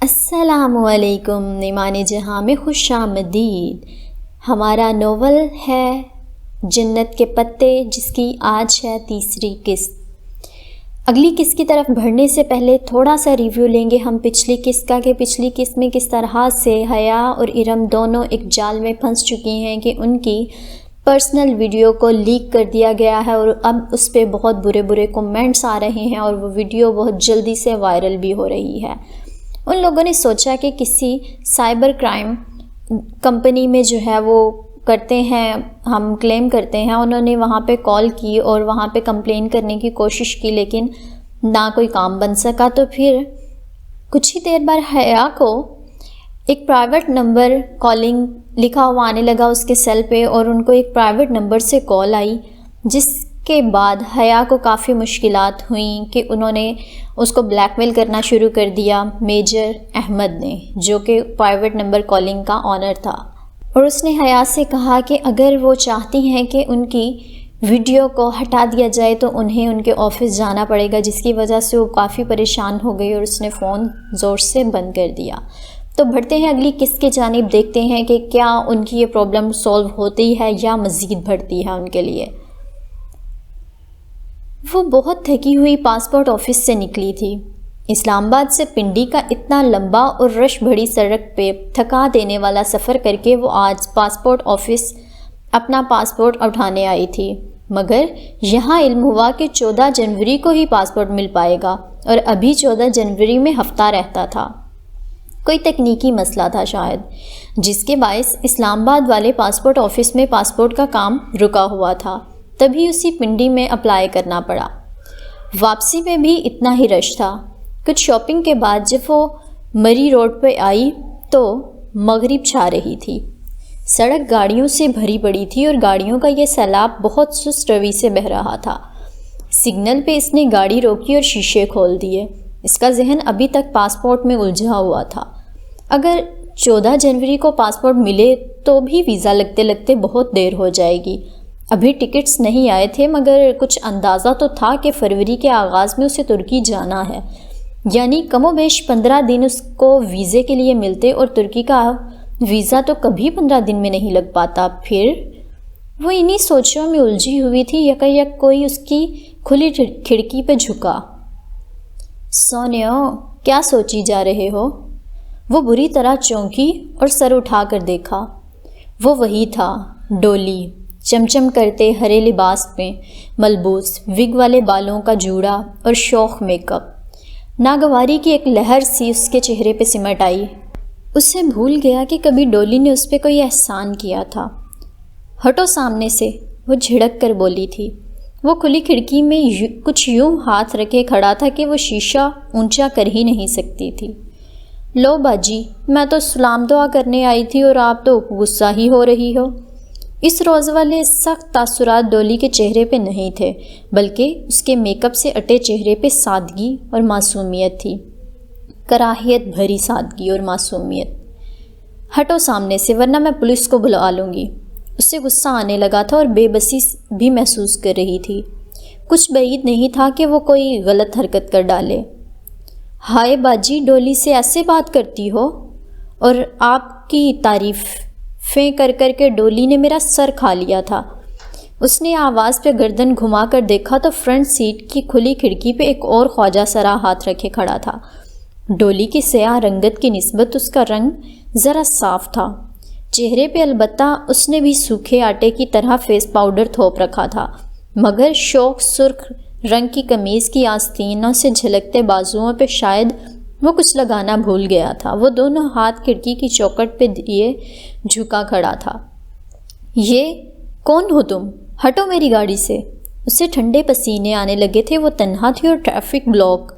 السلام علیکم نیمان جہاں میں خوش آمدید۔ ہمارا ناول ہے جنت کے پتے، جس کی آج ہے تیسری قسط۔ اگلی قسط کی طرف بڑھنے سے پہلے تھوڑا سا ریویو لیں گے ہم پچھلی قسط کا، کہ پچھلی قسط میں کس طرح سے حیا اور ارم دونوں ایک جال میں پھنس چکی ہیں کہ ان کی پرسنل ویڈیو کو لیک کر دیا گیا ہے اور اب اس پہ بہت برے کومنٹس آ رہے ہیں اور وہ ویڈیو بہت جلدی سے وائرل بھی ہو رہی ہے۔ ان لوگوں نے سوچا کہ کسی سائبر کرائم کمپنی میں جو ہے وہ کرتے ہیں، ہم کلیم کرتے ہیں، انہوں نے وہاں پہ کال کی اور وہاں پہ کمپلین کرنے کی کوشش کی، لیکن نہ کوئی کام بن سکا۔ تو پھر کچھ ہی دیر بعد حیا کو ایک پرائیویٹ نمبر کالنگ لکھا ہوا آنے لگا اس کے سیل پہ، اور ان کو ایک پرائیویٹ نمبر سے کال آئی، جس کے بعد حیا کو کافی مشکلات ہوئیں کہ انہوں نے اس کو بلیک میل کرنا شروع کر دیا میجر احمد نے، جو کہ پرائیویٹ نمبر کالنگ کا آنر تھا، اور اس نے حیا سے کہا کہ اگر وہ چاہتی ہیں کہ ان کی ویڈیو کو ہٹا دیا جائے تو انہیں ان کے آفس جانا پڑے گا، جس کی وجہ سے وہ کافی پریشان ہو گئی اور اس نے فون زور سے بند کر دیا۔ تو بڑھتے ہیں اگلی قسط کی جانب، دیکھتے ہیں کہ کیا ان کی یہ پرابلم سولو ہوتی ہے یا مزید بڑھتی ہے ان کے لیے۔ وہ بہت تھکی ہوئی پاسپورٹ آفس سے نکلی تھی۔ اسلام آباد سے پنڈی کا اتنا لمبا اور رش بھری سڑک پہ تھکا دینے والا سفر کر کے وہ آج پاسپورٹ آفس اپنا پاسپورٹ اٹھانے آئی تھی، مگر یہاں علم ہوا کہ 14 جنوری کو ہی پاسپورٹ مل پائے گا، اور ابھی 14 جنوری میں ہفتہ رہتا تھا۔ کوئی تکنیکی مسئلہ تھا شاید، جس کے باعث اسلام آباد والے پاسپورٹ آفس میں پاسپورٹ کا کام رکا ہوا تھا، تبھی اسی پنڈی میں اپلائی کرنا پڑا۔ واپسی میں بھی اتنا ہی رش تھا۔ کچھ شاپنگ کے بعد جب وہ مری روڈ پہ آئی تو مغرب چھا رہی تھی۔ سڑک گاڑیوں سے بھری پڑی تھی اور گاڑیوں کا یہ سیلاب بہت سست روی سے بہہ رہا تھا۔ سگنل پہ اس نے گاڑی روکی اور شیشے کھول دیے۔ اس کا ذہن ابھی تک پاسپورٹ میں الجھا ہوا تھا۔ اگر 14 جنوری کو پاسپورٹ ملے تو بھی ویزا لگتے لگتے بہت دیر ہو جائے گی۔ ابھی ٹکٹس نہیں آئے تھے، مگر کچھ اندازہ تو تھا کہ فروری کے آغاز میں اسے ترکی جانا ہے، یعنی کم و بیش 15 دن اس کو ویزے کے لیے ملتے، اور ترکی کا ویزا تو کبھی 15 دن میں نہیں لگ پاتا۔ پھر وہ انہی سوچوں میں الجھی ہوئی تھی، یکایک کوئی اس کی کھلی کھڑکی پہ جھکا۔ سونیو، کیا سوچی جا رہے ہو؟ وہ بری طرح چونکی اور سر اٹھا کر دیکھا۔ وہ وہی تھا، ڈولی، چمچم کرتے ہرے لباس میں ملبوس، وگ والے بالوں کا جوڑا اور شوخ میک اپ۔ ناگواری کی ایک لہر سی اس کے چہرے پہ سمٹ آئی۔ اسے بھول گیا کہ کبھی ڈولی نے اس پہ کوئی احسان کیا تھا۔ ہٹو سامنے سے، وہ جھڑک کر بولی تھی۔ وہ کھلی کھڑکی میں کچھ یوں ہاتھ رکھے کھڑا تھا کہ وہ شیشہ اونچا کر ہی نہیں سکتی تھی۔ لو باجی، میں تو سلام دعا کرنے آئی تھی اور آپ تو غصہ ہی ہو رہی ہو۔ اس روز والے سخت تاثرات ڈولی کے چہرے پہ نہیں تھے، بلکہ اس کے میک اپ سے اٹے چہرے پہ سادگی اور معصومیت تھی، کراہیت بھری سادگی اور معصومیت۔ ہٹو سامنے سے، ورنہ میں پولیس کو بلا لوں گی۔ اسے غصہ آنے لگا تھا اور بے بسی بھی محسوس کر رہی تھی۔ کچھ بعید نہیں تھا کہ وہ کوئی غلط حرکت کر ڈالے۔ ہائے باجی، ڈولی سے ایسے بات کرتی ہو؟ اور آپ کی تعریفیں کر کر کے ڈولی نے میرا سر کھا لیا تھا۔ اس نے آواز پہ گردن گھما کر دیکھا تو فرنٹ سیٹ کی کھلی کھڑکی پہ ایک اور خواجہ سرا ہاتھ رکھے کھڑا تھا۔ ڈولی کی سیاہ رنگت کی نسبت اس کا رنگ ذرا صاف تھا چہرے پہ، البتہ اس نے بھی سوکھے آٹے کی طرح فیس پاؤڈر تھوپ رکھا تھا، مگر شوخ سرخ رنگ کی قمیض کی آستینوں سے جھلکتے بازوؤں پہ شاید وہ کچھ لگانا بھول گیا تھا۔ وہ دونوں ہاتھ کھڑکی کی چوکٹ پہ دیے جھکا کھڑا تھا۔ یہ کون ہو تم؟ ہٹو میری گاڑی سے۔ اسے ٹھنڈے پسینے آنے لگے تھے۔ وہ تنہا تھی اور ٹریفک بلاک،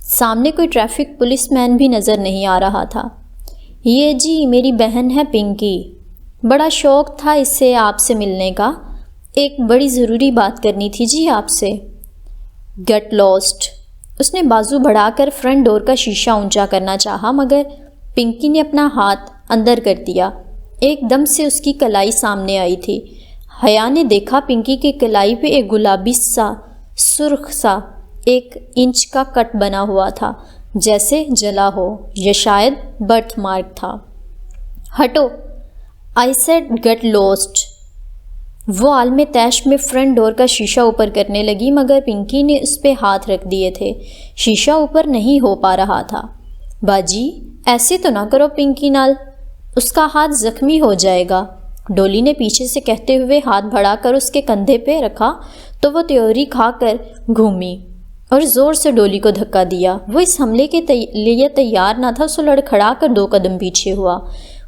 سامنے کوئی ٹریفک پولیس مین بھی نظر نہیں آ رہا تھا۔ یہ جی میری بہن ہے پنکی، بڑا شوق تھا اسے آپ سے ملنے کا، ایک بڑی ضروری بات کرنی تھی جی آپ سے۔ Get last. اس نے بازو بڑھا کر فرنٹ ڈور کا شیشہ اونچا کرنا چاہا، مگر پنکی نے اپنا ہاتھ اندر کر دیا۔ ایک دم سے اس کی کلائی سامنے آئی تھی۔ حیا نے دیکھا پنکی کی کلائی پہ ایک گلابی سا سرخ سا 1 انچ کا کٹ بنا ہوا تھا۔ جیسے جلا ہو یا شاید برتھ مارک تھا۔ ہٹو، آئی سیڈ گیٹ لوسٹ۔ وہ عالم تیش میں فرنٹ ڈور کا شیشہ اوپر کرنے لگی مگر پنکی نے اس پہ ہاتھ رکھ دیے تھے، شیشہ اوپر نہیں ہو پا رہا تھا۔ باجی ایسے تو نہ کرو پنکی نال، اس کا ہاتھ زخمی ہو جائے گا، ڈولی نے پیچھے سے کہتے ہوئے ہاتھ بڑھا کر اس کے کندھے پہ رکھا تو وہ تیوری کھا کر گھومی اور زور سے ڈولی کو دھکا دیا۔ وہ اس حملے کے لیے تیار نہ تھا، اسے لڑکھڑا کر 2 قدم پیچھے ہوا۔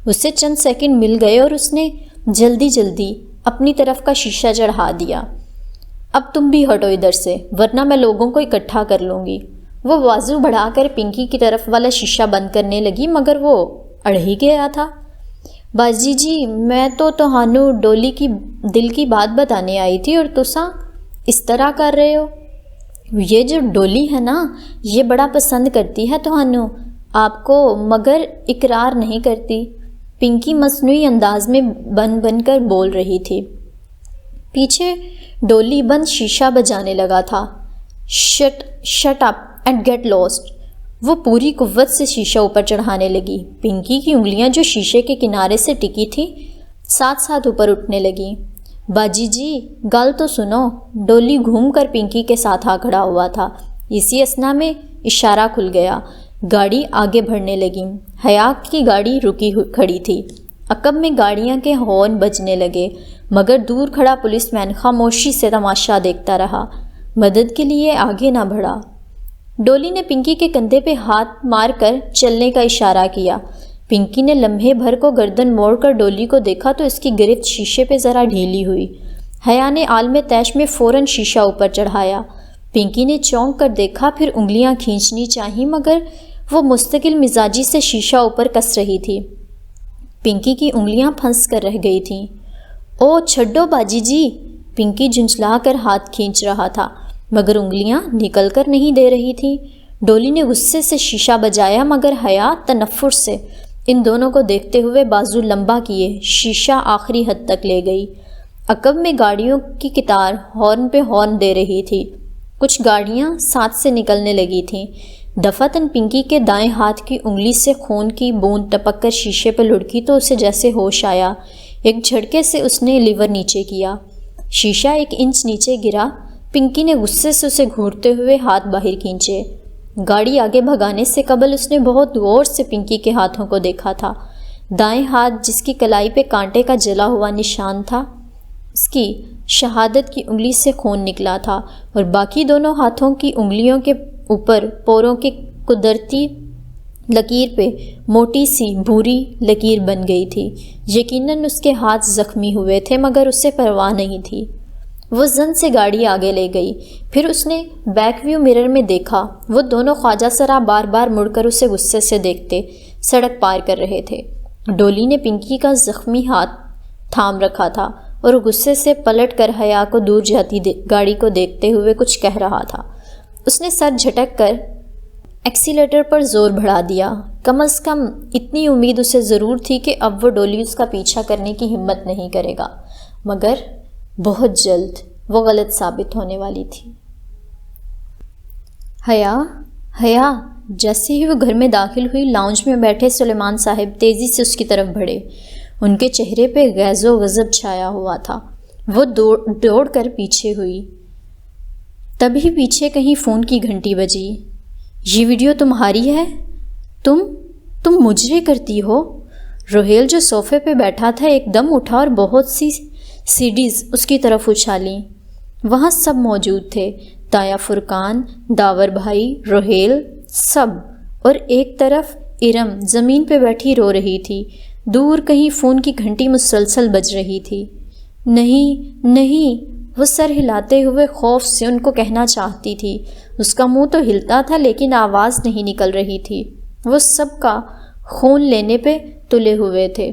اسے چند سیکنڈ مل گئے اور اس نے جلدی جلدی اپنی طرف کا شیشہ چڑھا دیا۔ اب تم بھی ہٹو ادھر سے ورنہ میں لوگوں کو اکٹھا کر لوں گی۔ وہ بازو بڑھا کر پنکی کی طرف والا شیشہ بند کرنے لگی مگر وہ اڑ ہی گیا تھا۔ باجی جی میں تو تہانوں ڈولی کی دل کی بات بتانے آئی تھی اور تساں اس طرح کر رہے ہو۔ یہ جو ڈولی ہے نا یہ بڑا پسند کرتی ہے تہانوں آپ کو مگر اقرار نہیں کرتی، پنکی مصنوعی انداز میں بن کر بول رہی تھی۔ پیچھے ڈولی بند شیشہ بجانے لگا تھا۔ Shut up and get lost. وہ پوری قوت سے شیشہ اوپر چڑھانے لگی۔ پنکی کی انگلیاں جو شیشے کے کنارے سے ٹکی تھیں ساتھ ساتھ اوپر اٹھنے لگیں۔ باجی جی گل تو سنو۔ ڈولی گھوم کر پنکی کے ساتھ آ کھڑا ہوا تھا۔ اسی اثنا میں اشارہ کھل گیا، گاڑی آگے بڑھنے لگی۔ حیا کی گاڑی رکی کھڑی تھی، عقب میں گاڑیاں کے ہارن بجنے لگے مگر دور کھڑا پولیس مین خاموشی سے تماشا دیکھتا رہا، مدد کے لیے آگے نہ بڑھا۔ ڈولی نے پنکی کے کندھے پہ ہاتھ مار کر چلنے کا اشارہ کیا۔ پنکی نے لمحے بھر کو گردن موڑ کر ڈولی کو دیکھا تو اس کی گرفت شیشے پہ ذرا ڈھیلی ہوئی۔ حیا نے عالم تیش میں فوراً شیشہ اوپر چڑھایا۔ پنکی نے چونک کر دیکھا، پھر انگلیاں کھینچنی چاہیں مگر وہ مستقل مزاجی سے شیشہ اوپر کس رہی تھی۔ پنکی کی انگلیاں پھنس کر رہ گئی تھیں۔ او چھڈو باجی جی، پنکی جھنجھلا کر ہاتھ کھینچ رہا تھا مگر انگلیاں نکل کر نہیں دے رہی تھیں۔ ڈولی نے غصے سے شیشہ بجایا مگر حیا تنفر سے ان دونوں کو دیکھتے ہوئے بازو لمبا کیے شیشہ آخری حد تک لے گئی۔ عقب میں گاڑیوں کی قطار ہارن پہ ہارن دے رہی تھی، کچھ گاڑیاں ساتھ سے نکلنے لگی تھیں۔ دفعتاً پنکی کے دائیں ہاتھ کی انگلی سے خون کی بوند ٹپک کر شیشے پہ لڑکی تو اسے جیسے ہوش آیا۔ ایک جھٹکے سے اس نے لیور نیچے کیا، شیشہ 1 انچ نیچے گرا۔ پنکی نے غصے سے اسے گھورتے ہوئے ہاتھ باہر کھینچے۔ گاڑی آگے بھگانے سے قبل اس نے بہت غور سے پنکی کے ہاتھوں کو دیکھا تھا۔ دائیں ہاتھ جس کی کلائی پہ کانٹے کا جلا ہوا نشان تھا، اس کی شہادت کی انگلی سے خون نکلا تھا اور باقی دونوں ہاتھوں کی انگلیوں کے اوپر پوروں کی قدرتی لکیر پہ موٹی سی بھوری لکیر بن گئی تھی۔ یقیناً اس کے ہاتھ زخمی ہوئے تھے مگر اسے پرواہ نہیں تھی۔ وہ زن سے گاڑی آگے لے گئی، پھر اس نے بیک ویو مرر میں دیکھا، وہ دونوں خواجہ سرا بار بار مڑ کر اسے غصے سے دیکھتے سڑک پار کر رہے تھے۔ ڈولی نے پنکی کا زخمی ہاتھ تھام رکھا تھا اور غصے سے پلٹ کر حیا کو دور جاتی گاڑی کو دیکھتے ہوئے کچھ کہہ رہا تھا۔ اس نے سر جھٹک کر ایکسیلیٹر پر زور بڑھا دیا۔ کم از کم اتنی امید اسے ضرور تھی کہ اب وہ ڈولی اس کا پیچھا کرنے کی ہمت نہیں کرے گا، مگر بہت جلد وہ غلط ثابت ہونے والی تھی۔ حیا جیسے ہی وہ گھر میں داخل ہوئی، لاؤنج میں بیٹھے سلیمان صاحب تیزی سے اس کی طرف بڑھے۔ ان کے چہرے پہ غیظ و غضب چھایا ہوا تھا۔ وہ دوڑ کر پیچھے ہوئی، تبھی پیچھے کہیں فون کی گھنٹی بجی۔ یہ ویڈیو تمہاری ہے؟ تم مجرے کرتی ہو؟ روہیل جو صوفے پہ بیٹھا تھا ایک دم اٹھا اور بہت سی سیڈیز اس کی طرف اچھالیں۔ وہاں سب موجود تھے، تایا فرقان، داور بھائی، روہیل، سب، اور ایک طرف ارم زمین پہ بیٹھی رو رہی تھی۔ دور کہیں فون کی گھنٹی مسلسل بج رہی تھی۔ نہیں، وہ سر ہلاتے ہوئے خوف سے ان کو کہنا چاہتی تھی۔ اس کا منہ تو ہلتا تھا لیکن آواز نہیں نکل رہی تھی۔ وہ سب کا خون لینے پہ تلے ہوئے تھے۔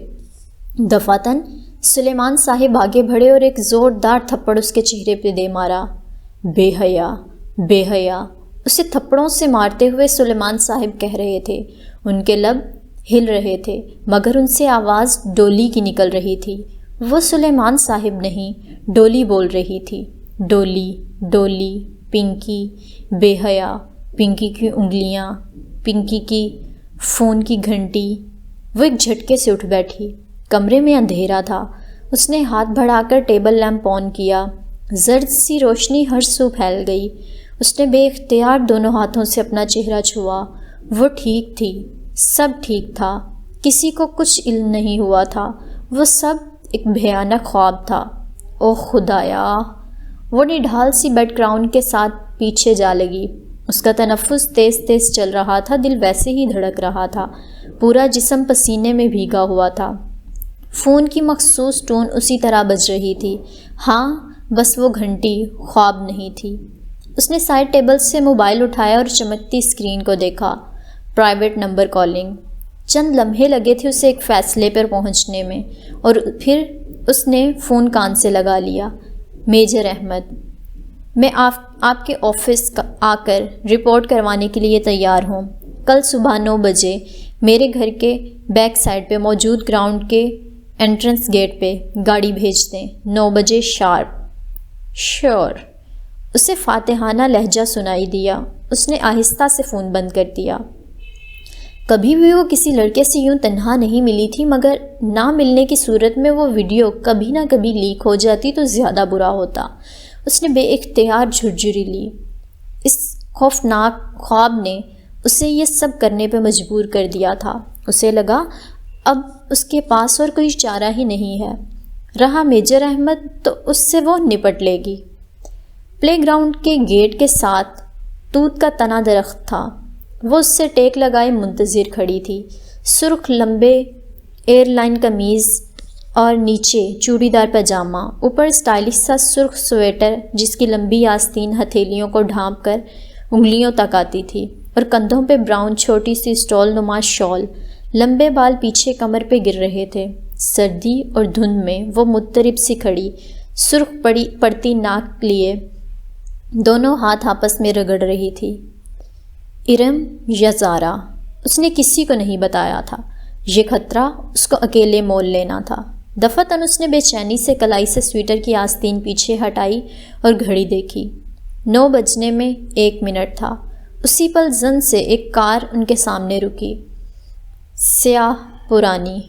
دفعتاً سلیمان صاحب آگے بڑھے اور ایک زوردار تھپڑ اس کے چہرے پہ دے مارا۔ بے حیا، اسے تھپڑوں سے مارتے ہوئے سلیمان صاحب کہہ رہے تھے۔ ان کے لب ہل رہے تھے مگر ان سے آواز ڈولی کی نکل رہی تھی۔ وہ سلیمان صاحب نہیں، ڈولی بول رہی تھی۔ ڈولی، پنکی، بے حیا، پنکی کی انگلیاں، پنکی کی فون کی گھنٹی۔ وہ ایک جھٹکے سے اٹھ بیٹھی۔ کمرے میں اندھیرا تھا۔ اس نے ہاتھ بڑھا کر ٹیبل لیمپ آن کیا۔ زرد سی روشنی ہر سو پھیل گئی۔ اس نے بے اختیار دونوں ہاتھوں سے اپنا چہرہ چھوا۔ وہ ٹھیک تھی، سب ٹھیک تھا، کسی کو کچھ علم نہیں ہوا تھا۔ وہ سب ایک بھیانک خواب تھا۔ اوہ خدایا! وہ نڈھال سی بیک گراؤنڈ کے ساتھ پیچھے جا لگی۔ اس کا تنفس تیز تیز چل رہا تھا، دل ویسے ہی دھڑک رہا تھا، پورا جسم پسینے میں بھیگا ہوا تھا۔ فون کی مخصوص ٹون اسی طرح بج رہی تھی۔ ہاں، بس وہ گھنٹی خواب نہیں تھی۔ اس نے سائڈ ٹیبل سے موبائل اٹھایا اور چمکتی اسکرین کو دیکھا۔ Private number calling. چند لمحے لگے تھے اسے ایک فیصلے پر پہنچنے میں، اور پھر اس نے فون کان سے لگا لیا۔ میجر احمد، میں آپ کے آفس آ کر رپورٹ کروانے کے لیے تیار ہوں۔ کل صبح 9 بجے میرے گھر کے بیک سائڈ پہ موجود گراؤنڈ کے انٹرنس گیٹ پہ گاڑی بھیج دیں، 9 بجے شارپ۔ شور۔ اسے فاتحانہ لہجہ سنائی دیا۔ اس نے آہستہ سے فون بند کر دیا۔ کبھی بھی وہ کسی لڑکے سے یوں تنہا نہیں ملی تھی، مگر نہ ملنے کی صورت میں وہ ویڈیو کبھی نہ کبھی لیک ہو جاتی تو زیادہ برا ہوتا۔ اس نے بے اختیار جھرجھری لی۔ اس خوفناک خواب نے اسے یہ سب کرنے پہ مجبور کر دیا تھا۔ اسے لگا اب اس کے پاس اور کوئی چارہ ہی نہیں ہے۔ رہا میجر احمد تو اس سے وہ نپٹ لے گی۔ پلے گراؤنڈ کے گیٹ کے ساتھ توت کا تنا درخت تھا۔ وہ اس سے ٹیک لگائے منتظر کھڑی تھی۔ سرخ لمبے ایئر لائن قمیض اور نیچے چوڑی دار پاجامہ، اوپر اسٹائلش سا سرخ سویٹر جس کی لمبی آستین ہتھیلیوں کو ڈھانپ کر انگلیوں تک آتی تھی، اور کندھوں پہ براؤن چھوٹی سی اسٹول نما شال۔ لمبے بال پیچھے کمر پہ گر رہے تھے۔ سردی اور دھند میں وہ مضطرب سی کھڑی، سرخ پڑتی ناک لیے دونوں ہاتھ آپس میں رگڑ رہی تھی۔ ارم یا زارا؟ اس نے کسی کو نہیں بتایا تھا۔ یہ خطرہ اس کو اکیلے مول لینا تھا۔ دفعتاً اس نے بے چینی سے کلائی سے سویٹر کی آستین پیچھے ہٹائی اور گھڑی دیکھی۔ 9 بجنے میں 1 منٹ تھا۔ اسی پل زن سے ایک کار ان کے سامنے رکی، سیاہ پرانی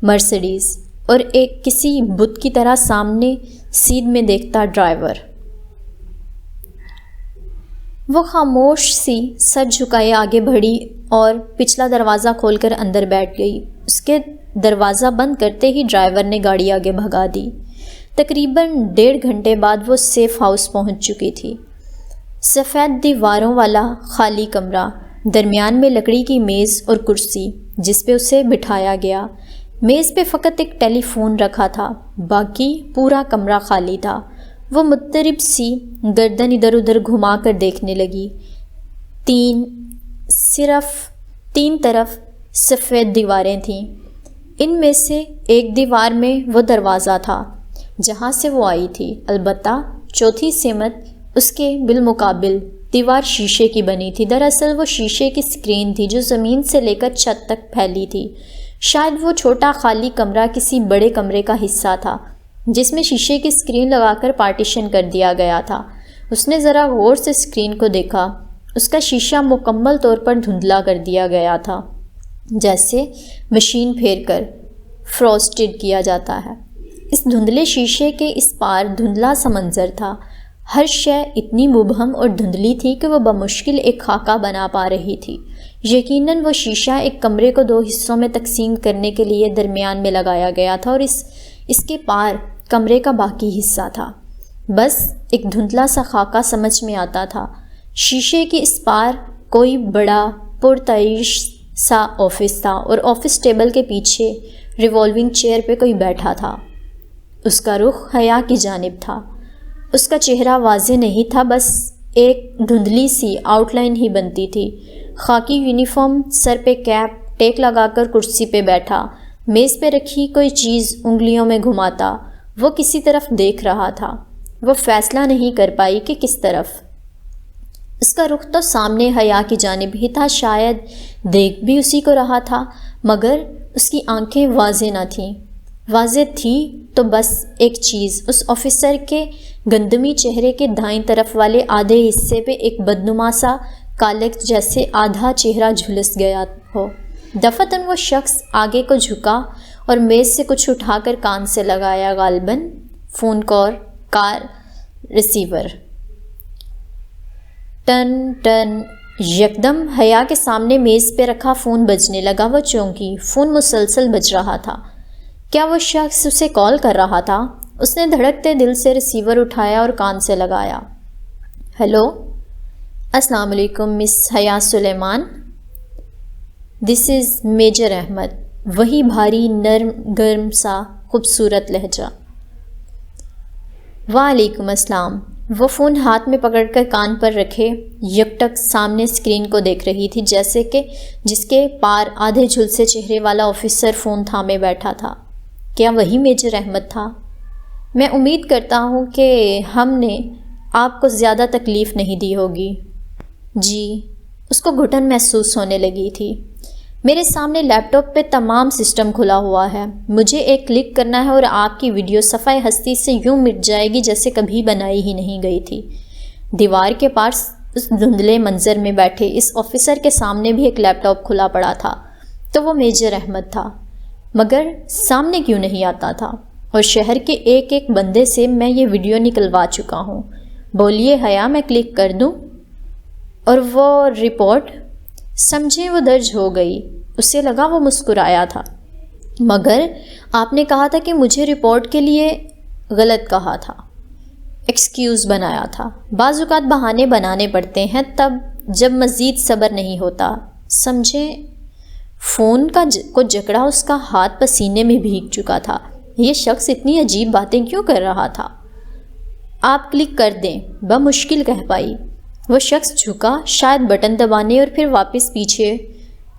مرسڈیز، اور ایک کسی بت کی طرح سامنے سیدھ میں دیکھتا ڈرائیور۔ وہ خاموش سی سر جھکائے آگے بڑھی اور پچھلا دروازہ کھول کر اندر بیٹھ گئی۔ اس کے دروازہ بند کرتے ہی ڈرائیور نے گاڑی آگے بھگا دی۔ تقریباً 1.5 گھنٹے بعد وہ سیف ہاؤس پہنچ چکی تھی۔ سفید دیواروں والا خالی کمرہ، درمیان میں لکڑی کی میز اور کرسی جس پہ اسے بٹھایا گیا۔ میز پہ فقط ایک ٹیلی فون رکھا تھا، باقی پورا کمرہ خالی تھا۔ وہ مضطرب سی گردن ادھر ادھر گھما کر دیکھنے لگی۔ صرف 3 طرف سفید دیواریں تھیں۔ ان میں سے ایک دیوار میں وہ دروازہ تھا جہاں سے وہ آئی تھی، البتہ چوتھی سمت اس کے بالمقابل دیوار شیشے کی بنی تھی۔ دراصل وہ شیشے کی اسکرین تھی جو زمین سے لے کر چھت تک پھیلی تھی۔ شاید وہ چھوٹا خالی کمرہ کسی بڑے کمرے کا حصہ تھا جس میں شیشے کی اسکرین لگا کر پارٹیشن کر دیا گیا تھا۔ اس نے ذرا غور سے اسکرین کو دیکھا۔ اس کا شیشہ مکمل طور پر دھندلا کر دیا گیا تھا، جیسے مشین پھیر کر فروسٹڈ کیا جاتا ہے۔ اس دھندلے شیشے کے اس پار دھندلا سا منظر تھا۔ ہر شے اتنی مبہم اور دھندلی تھی کہ وہ بمشکل ایک خاکہ بنا پا رہی تھی۔ یقیناً وہ شیشہ ایک کمرے کو 2 حصوں میں تقسیم کرنے کے لیے درمیان میں لگایا گیا تھا، اور اس کے پار کمرے کا باقی حصہ تھا۔ بس ایک دھندلا سا خاکہ سمجھ میں آتا تھا۔ شیشے کے اس پار کوئی بڑا پرتعیش سا آفس تھا، اور آفس ٹیبل کے پیچھے ریوالونگ چیئر پہ کوئی بیٹھا تھا۔ اس کا رخ حیا کی جانب تھا۔ اس کا چہرہ واضح نہیں تھا، بس ایک دھندلی سی آؤٹ لائن ہی بنتی تھی۔ خاکی یونیفارم، سر پہ کیپ، ٹیک لگا کر کرسی پہ بیٹھا، میز پہ رکھی کوئی چیز انگلیوں میں گھماتا وہ کسی طرف دیکھ رہا تھا۔ وہ فیصلہ نہیں کر پائی کہ کس طرف۔ اس کا رخ تو سامنے حیا کی جانب ہی تھا، شاید دیکھ بھی اسی کو رہا تھا، مگر اس کی آنکھیں واضح نہ تھیں۔ واضح تھی تو بس ایک چیز، اس آفیسر کے گندمی چہرے کے دائیں طرف والے آدھے حصے پہ ایک بدنما سا کالک جیسے آدھا چہرہ جھلس گیا ہو۔ دفعتاً وہ شخص آگے کو جھکا اور میز سے کچھ اٹھا کر کان سے لگایا، غالباً فون کار ریسیور۔ ٹن ٹن، یکدم حیا کے سامنے میز پہ رکھا فون بجنے لگا۔ وہ چونکی، فون مسلسل بج رہا تھا۔ کیا وہ شخص اسے کال کر رہا تھا؟ اس نے دھڑکتے دل سے ریسیور اٹھایا اور کان سے لگایا۔ ہیلو، السلام علیکم مس حیا سلیمان، دس از میجر احمد۔ وہی بھاری نرم گرم سا خوبصورت لہجہ۔ وعلیکم السلام۔ وہ فون ہاتھ میں پکڑ کر کان پر رکھے یکٹک سامنے اسکرین کو دیکھ رہی تھی، جیسے کہ جس کے پار آدھے جھلسے چہرے والا آفیسر فون تھامے بیٹھا تھا۔ کیا وہی میجر احمد تھا؟ میں امید کرتا ہوں کہ ہم نے آپ کو زیادہ تکلیف نہیں دی ہوگی۔ جی، اس کو گھٹن محسوس ہونے لگی تھی۔ میرے سامنے لیپ ٹاپ پہ تمام سسٹم کھلا ہوا ہے، مجھے ایک کلک کرنا ہے اور آپ کی ویڈیو صفحہ ہستی سے یوں مٹ جائے گی جیسے کبھی بنائی ہی نہیں گئی تھی۔ دیوار کے پاس اس دھندلے منظر میں بیٹھے اس آفیسر کے سامنے بھی ایک لیپ ٹاپ کھلا پڑا تھا، تو وہ میجر احمد تھا، مگر سامنے کیوں نہیں آتا تھا؟ اور شہر کے ایک ایک بندے سے میں یہ ویڈیو نکلوا چکا ہوں۔ بولیے حیا، میں کلک کر دوں؟ اور وہ رپورٹ؟ سمجھیں وہ درج ہو گئی۔ اسے لگا وہ مسکرایا تھا۔ مگر آپ نے کہا تھا کہ مجھے رپورٹ کے لیے غلط کہا تھا، ایکسکیوز بنایا تھا۔ بعض اوقات بہانے بنانے پڑتے ہیں تب جب مزید صبر نہیں ہوتا، سمجھیں۔ فون کو جکڑا اس کا ہاتھ پسینے میں بھیگ چکا تھا۔ یہ شخص اتنی عجیب باتیں کیوں کر رہا تھا؟ آپ کلک کر دیں، بمشکل کہہ پائی۔ وہ شخص جھکا، شاید بٹن دبانے، اور پھر واپس پیچھے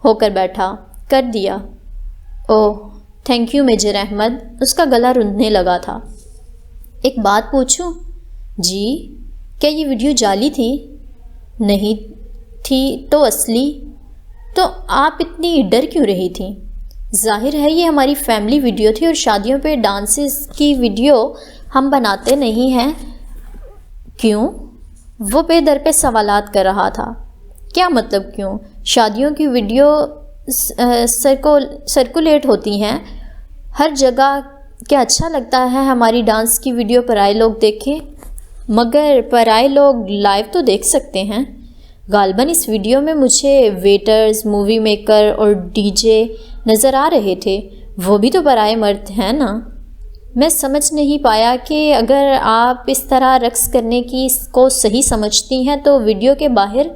ہو کر بیٹھا۔ کر دیا۔ اوہ، تھینک یو میجر احمد۔ اس کا گلا روندنے لگا تھا۔ ایک بات پوچھوں؟ جی۔ کیا یہ ویڈیو جعلی تھی؟ نہیں تھی تو اصلی؟ تو آپ اتنی ڈر کیوں رہی تھیں؟ ظاہر ہے یہ ہماری فیملی ویڈیو تھی، اور شادیوں پہ ڈانسز کی ویڈیو ہم بناتے نہیں ہیں۔ کیوں؟ وہ بے در پہ سوالات کر رہا تھا۔ کیا مطلب کیوں؟ شادیوں کی ویڈیو سرکولیٹ ہوتی ہیں ہر جگہ، کیا اچھا لگتا ہے ہماری ڈانس کی ویڈیو پرائے لوگ دیکھیں؟ مگر پرائے لوگ لائیو تو دیکھ سکتے ہیں۔ غالباً اس ویڈیو میں مجھے ویٹرز، مووی میکر اور ڈی جے نظر آ رہے تھے، وہ بھی تو پرائے مرد ہیں نا۔ میں سمجھ نہیں پایا کہ اگر آپ اس طرح رقص کرنے کی کو صحیح سمجھتی ہیں تو ویڈیو کے باہر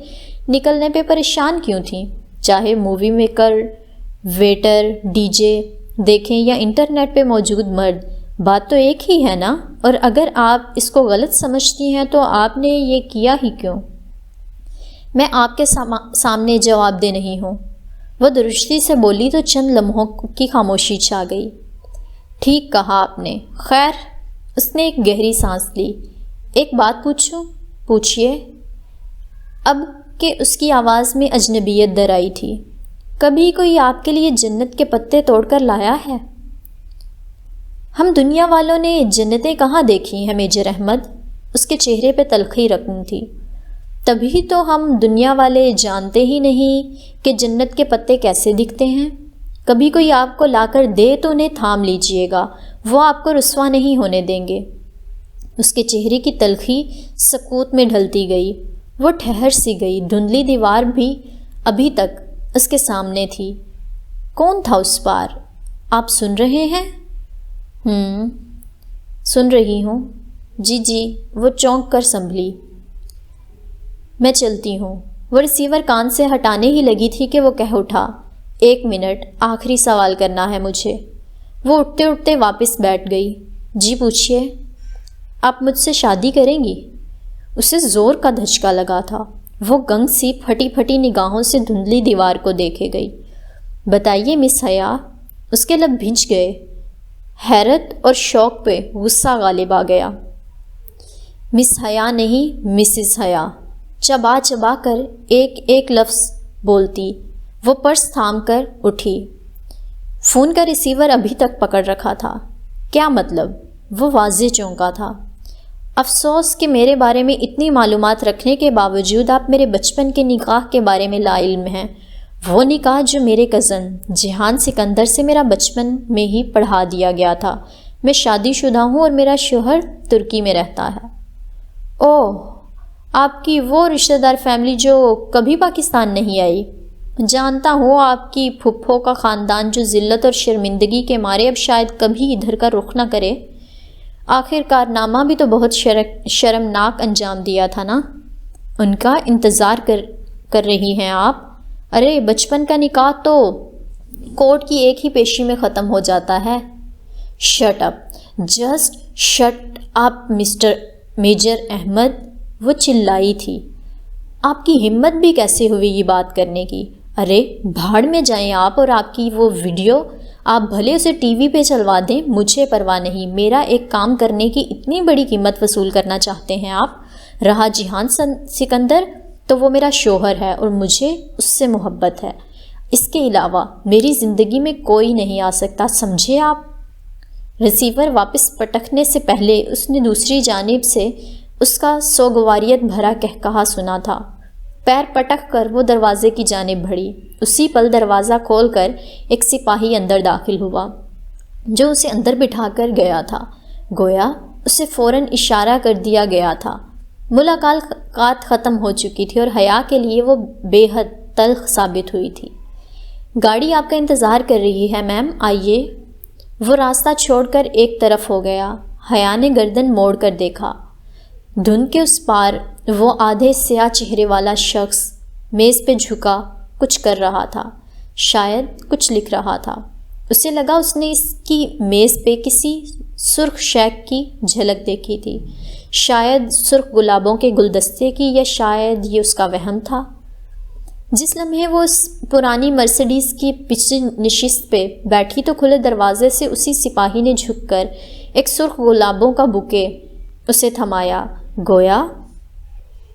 نکلنے پہ پریشان کیوں تھیں؟ چاہے movie maker, waiter, D J دیکھیں یا انٹرنیٹ پہ موجود مرد، بات تو ایک ہی ہے نا۔ اور اگر آپ اس کو غلط سمجھتی ہیں تو آپ نے یہ کیا ہی کیوں؟ میں آپ کے سامنے جواب دہ نہیں ہوں، وہ درستی سے بولی تو چند لمحوں کی خاموشی چھا گئی۔ ٹھیک کہا آپ نے۔ خیر، اس نے ایک گہری سانس لی۔ ایک بات پوچھوں؟ پوچھئے۔ اب کہ اس کی آواز میں اجنبیت در آئی تھی۔ کبھی کوئی آپ کے لیے جنت کے پتے توڑ کر لایا ہے؟ ہم دنیا والوں نے جنتیں کہاں دیکھی ہیں میجر احمد؟ اس کے چہرے پہ تلخی رقم تھی۔ تبھی تو ہم دنیا والے جانتے ہی نہیں کہ جنت کے پتے کیسے دکھتے ہیں۔ کبھی کوئی آپ کو لا کر دے تو انہیں تھام لیجئے گا، وہ آپ کو رسوا نہیں ہونے دیں گے۔ اس کے چہرے کی تلخی سکوت میں ڈھلتی گئی۔ وہ ٹھہر سی گئی۔ دھندلی دیوار بھی ابھی تک اس کے سامنے تھی۔ کون تھا اس پار؟ آپ سن رہے ہیں؟ سن رہی ہوں۔ جی جی، وہ چونک کر سنبھلی۔ میں چلتی ہوں۔ وہ ریسیور کان سے ہٹانے ہی لگی تھی کہ وہ کہہ اٹھا، 1 منٹ، آخری سوال کرنا ہے مجھے۔ وہ اٹھتے اٹھتے واپس بیٹھ گئی۔ جی پوچھئے۔ آپ مجھ سے شادی کریں گی؟ اسے زور کا دھچکا لگا تھا۔ وہ گنگ سی پھٹی پھٹی نگاہوں سے دھندلی دیوار کو دیکھے گئی۔ بتائیے مس حیا۔ اس کے لب بھنج گئے۔ حیرت اور شوق پہ غصہ غالب آ گیا۔ مس حیا نہیں، مسز حیا۔ چبا چبا کر ایک ایک لفظ بولتی، وہ پرس تھام کر اٹھی۔ فون کا ریسیور ابھی تک پکڑ رکھا تھا۔ کیا مطلب؟ وہ واضح چونکا تھا۔ افسوس کہ میرے بارے میں اتنی معلومات رکھنے کے باوجود آپ میرے بچپن کے نکاح کے بارے میں لا علم ہیں، وہ نکاح جو میرے کزن جہان سکندر سے میرا بچپن میں ہی پڑھا دیا گیا تھا۔ میں شادی شدہ ہوں اور میرا شوہر ترکی میں رہتا ہے۔ اوہ، آپ کی وہ رشتہ دار فیملی جو کبھی پاکستان نہیں آئی۔ جانتا ہوں آپ کی پھپھو کا خاندان جو ذلت اور شرمندگی کے مارے اب شاید کبھی ادھر کا رخ نہ کرے۔ آخر کارنامہ بھی تو بہت شرمناک انجام دیا تھا نا۔ ان کا انتظار کر رہی ہیں آپ؟ ارے بچپن کا نکاح تو کورٹ کی ایک ہی پیشی میں ختم ہو جاتا ہے۔ Shut up, just shut up mister major Ahmed, وہ چلائی تھی۔ آپ کی ہمت بھی کیسے ہوئی یہ بات کرنے کی؟ ارے بھاڑ میں جائیں آپ اور آپ کی وہ ویڈیو، آپ بھلے اسے ٹی وی پہ چلوا دیں، مجھے پرواہ نہیں۔ میرا ایک کام کرنے کی اتنی بڑی قیمت وصول کرنا چاہتے ہیں آپ؟ رہا جہان سکندر تو وہ میرا شوہر ہے اور مجھے اس سے محبت ہے۔ اس کے علاوہ میری زندگی میں کوئی نہیں آ سکتا، سمجھے آپ؟ ریسیور واپس پٹکنے سے پہلے اس نے دوسری جانب سے اس کا سوگواریت بھرا کہکہا سنا تھا۔ پیر پٹک کر وہ دروازے کی جانب بڑھی۔ اسی پل دروازہ کھول کر ایک سپاہی اندر داخل ہوا جو اسے اندر بٹھا کر گیا تھا، گویا اسے فوراً اشارہ کر دیا گیا تھا۔ ملاقات ختم ہو چکی تھی اور حیا کے لیے وہ بے حد تلخ ثابت ہوئی تھی۔ گاڑی آپ کا انتظار کر رہی ہے میم، آئیے۔ وہ راستہ چھوڑ کر ایک طرف ہو گیا۔ حیا نے گردن موڑ کر دیکھا۔ دھند کے اس پار وہ آدھے سیاہ چہرے والا شخص میز پہ جھکا کچھ کر رہا تھا، شاید کچھ لکھ رہا تھا۔ اسے لگا اس نے اس کی میز پہ کسی سرخ شیک کی جھلک دیکھی تھی، شاید سرخ گلابوں کے گلدستے کی، یا شاید یہ اس کا وہم تھا۔ جس لمحے وہ اس پرانی مرسیڈیز کی پچھلی نشست پہ بیٹھی تو کھلے دروازے سے اسی سپاہی نے جھک کر ایک سرخ گلابوں کا بوکے اسے تھمایا، گویا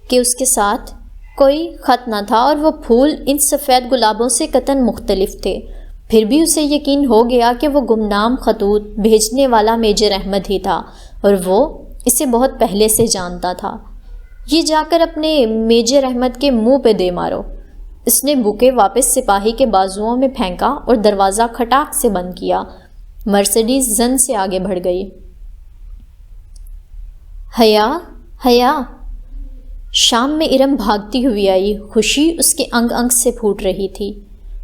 کہ اس کے ساتھ کوئی خط نہ تھا اور وہ پھول ان سفید گلابوں سے قطعاً مختلف تھے۔ پھر بھی اسے یقین ہو گیا کہ وہ گمنام خطوط بھیجنے والا میجر احمد ہی تھا اور وہ اسے بہت پہلے سے جانتا تھا۔ یہ جا کر اپنے میجر احمد کے منہ پہ دے مارو۔ اس نے بوکے واپس سپاہی کے بازوؤں میں پھینکا اور دروازہ کھٹاک سے بند کیا۔ مرسیڈیز زن سے آگے بڑھ گئی۔ حیا شام میں ارم بھاگتی ہوئی آئی۔ خوشی اس کے انگ انگ سے پھوٹ رہی تھی۔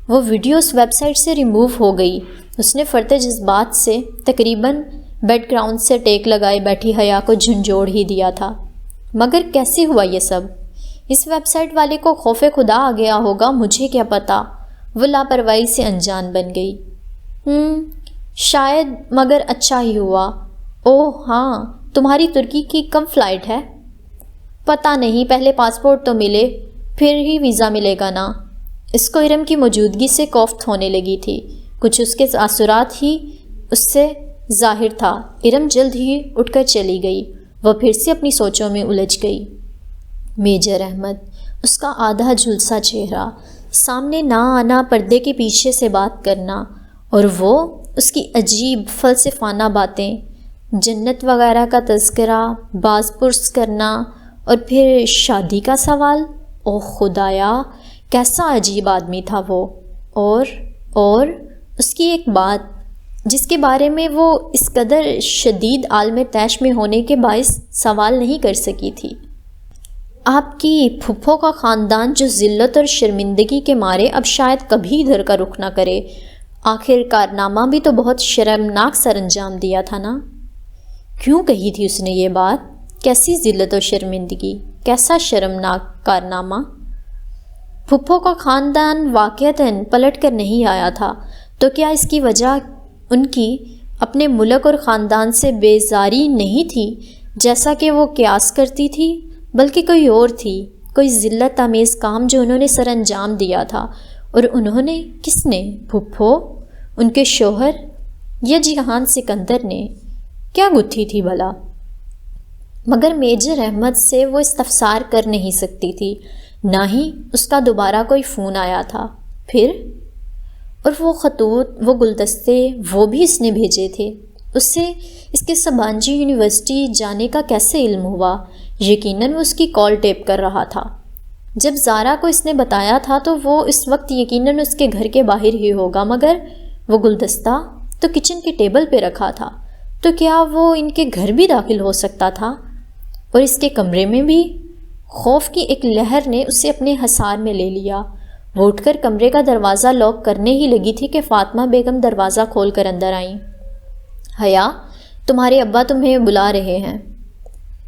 وہ ویڈیو اس ویب سائٹ سے ریموو ہو گئی۔ اس نے فرط جذبات سے تقریباً بیک گراؤنڈ سے ٹیک لگائے بیٹھی حیا کو جھنجھوڑ ہی دیا تھا۔ مگر کیسے ہوا یہ سب؟ اس ویب سائٹ والے کو خوف خدا آ گیا ہوگا، مجھے کیا پتا۔ وہ لاپرواہی سے انجان بن گئی۔ شاید، مگر اچھا ہی ہوا۔ اوہ ہاں، تمہاری ترکی کی کب فلائٹ ہے؟ پتہ نہیں، پہلے پاسپورٹ تو ملے، پھر ہی ویزا ملے گا نا۔ اس کو ارم کی موجودگی سے کوفت ہونے لگی تھی، کچھ اس کے تاثرات ہی اس سے ظاہر تھا۔ ارم جلد ہی اٹھ کر چلی گئی۔ وہ پھر سے اپنی سوچوں میں الجھ گئی۔ میجر احمد، اس کا آدھا جھلسا چہرہ، سامنے نہ آنا، پردے کے پیچھے سے بات کرنا، اور وہ اس کی عجیب فلسفانہ باتیں، جنت وغیرہ کا تذکرہ، باز پرس کرنا، اور پھر شادی کا سوال۔ اوہ خدایا، کیسا عجیب آدمی تھا وہ۔ اور اس کی ایک بات جس کے بارے میں وہ اس قدر شدید عالم طیش میں ہونے کے باعث سوال نہیں کر سکی تھی۔ آپ کی پھپھو کا خاندان جو ذلت اور شرمندگی کے مارے اب شاید کبھی ادھر کا رخ نہ کرے۔ آخر کارنامہ بھی تو بہت شرمناک سر انجام دیا تھا نا۔ کیوں کہی تھی اس نے یہ بات؟ کیسی ذلت اور شرمندگی، کیسا شرمناک کارنامہ؟ پھپھو کا خاندان واقعتاً پلٹ کر نہیں آیا تھا تو کیا اس کی وجہ ان کی اپنے ملک اور خاندان سے بیزاری نہیں تھی جیسا کہ وہ قیاس کرتی تھی، بلکہ کوئی اور تھی، کوئی ذلت آمیز کام جو انہوں نے سر انجام دیا تھا۔ اور انہوں نے، کس نے؟ پھپھو، ان کے شوہر، یا جہان سکندر نے؟ کیا گتھی تھی بھلا؟ مگر میجر احمد سے وہ استفسار کر نہیں سکتی تھی، نہ ہی اس کا دوبارہ کوئی فون آیا تھا۔ پھر اور وہ خطوط، وہ گلدستے، وہ بھی اس نے بھیجے تھے۔ اسے اس کے سبانجی یونیورسٹی جانے کا کیسے علم ہوا؟ یقیناً وہ اس کی کال ٹیپ کر رہا تھا۔ جب زارا کو اس نے بتایا تھا تو وہ اس وقت یقیناً اس کے گھر کے باہر ہی ہوگا، مگر وہ گلدستہ تو کچن کی ٹیبل پہ رکھا تھا، تو کیا وہ ان کے گھر بھی داخل ہو سکتا تھا؟ اور اس کے کمرے میں بھی؟ خوف کی ایک لہر نے اسے اپنے حصار میں لے لیا۔ وہ اٹھ کر کمرے کا دروازہ لاک کرنے ہی لگی تھی کہ فاطمہ بیگم دروازہ کھول کر اندر آئیں۔ حیا، تمہارے ابا تمہیں بلا رہے ہیں۔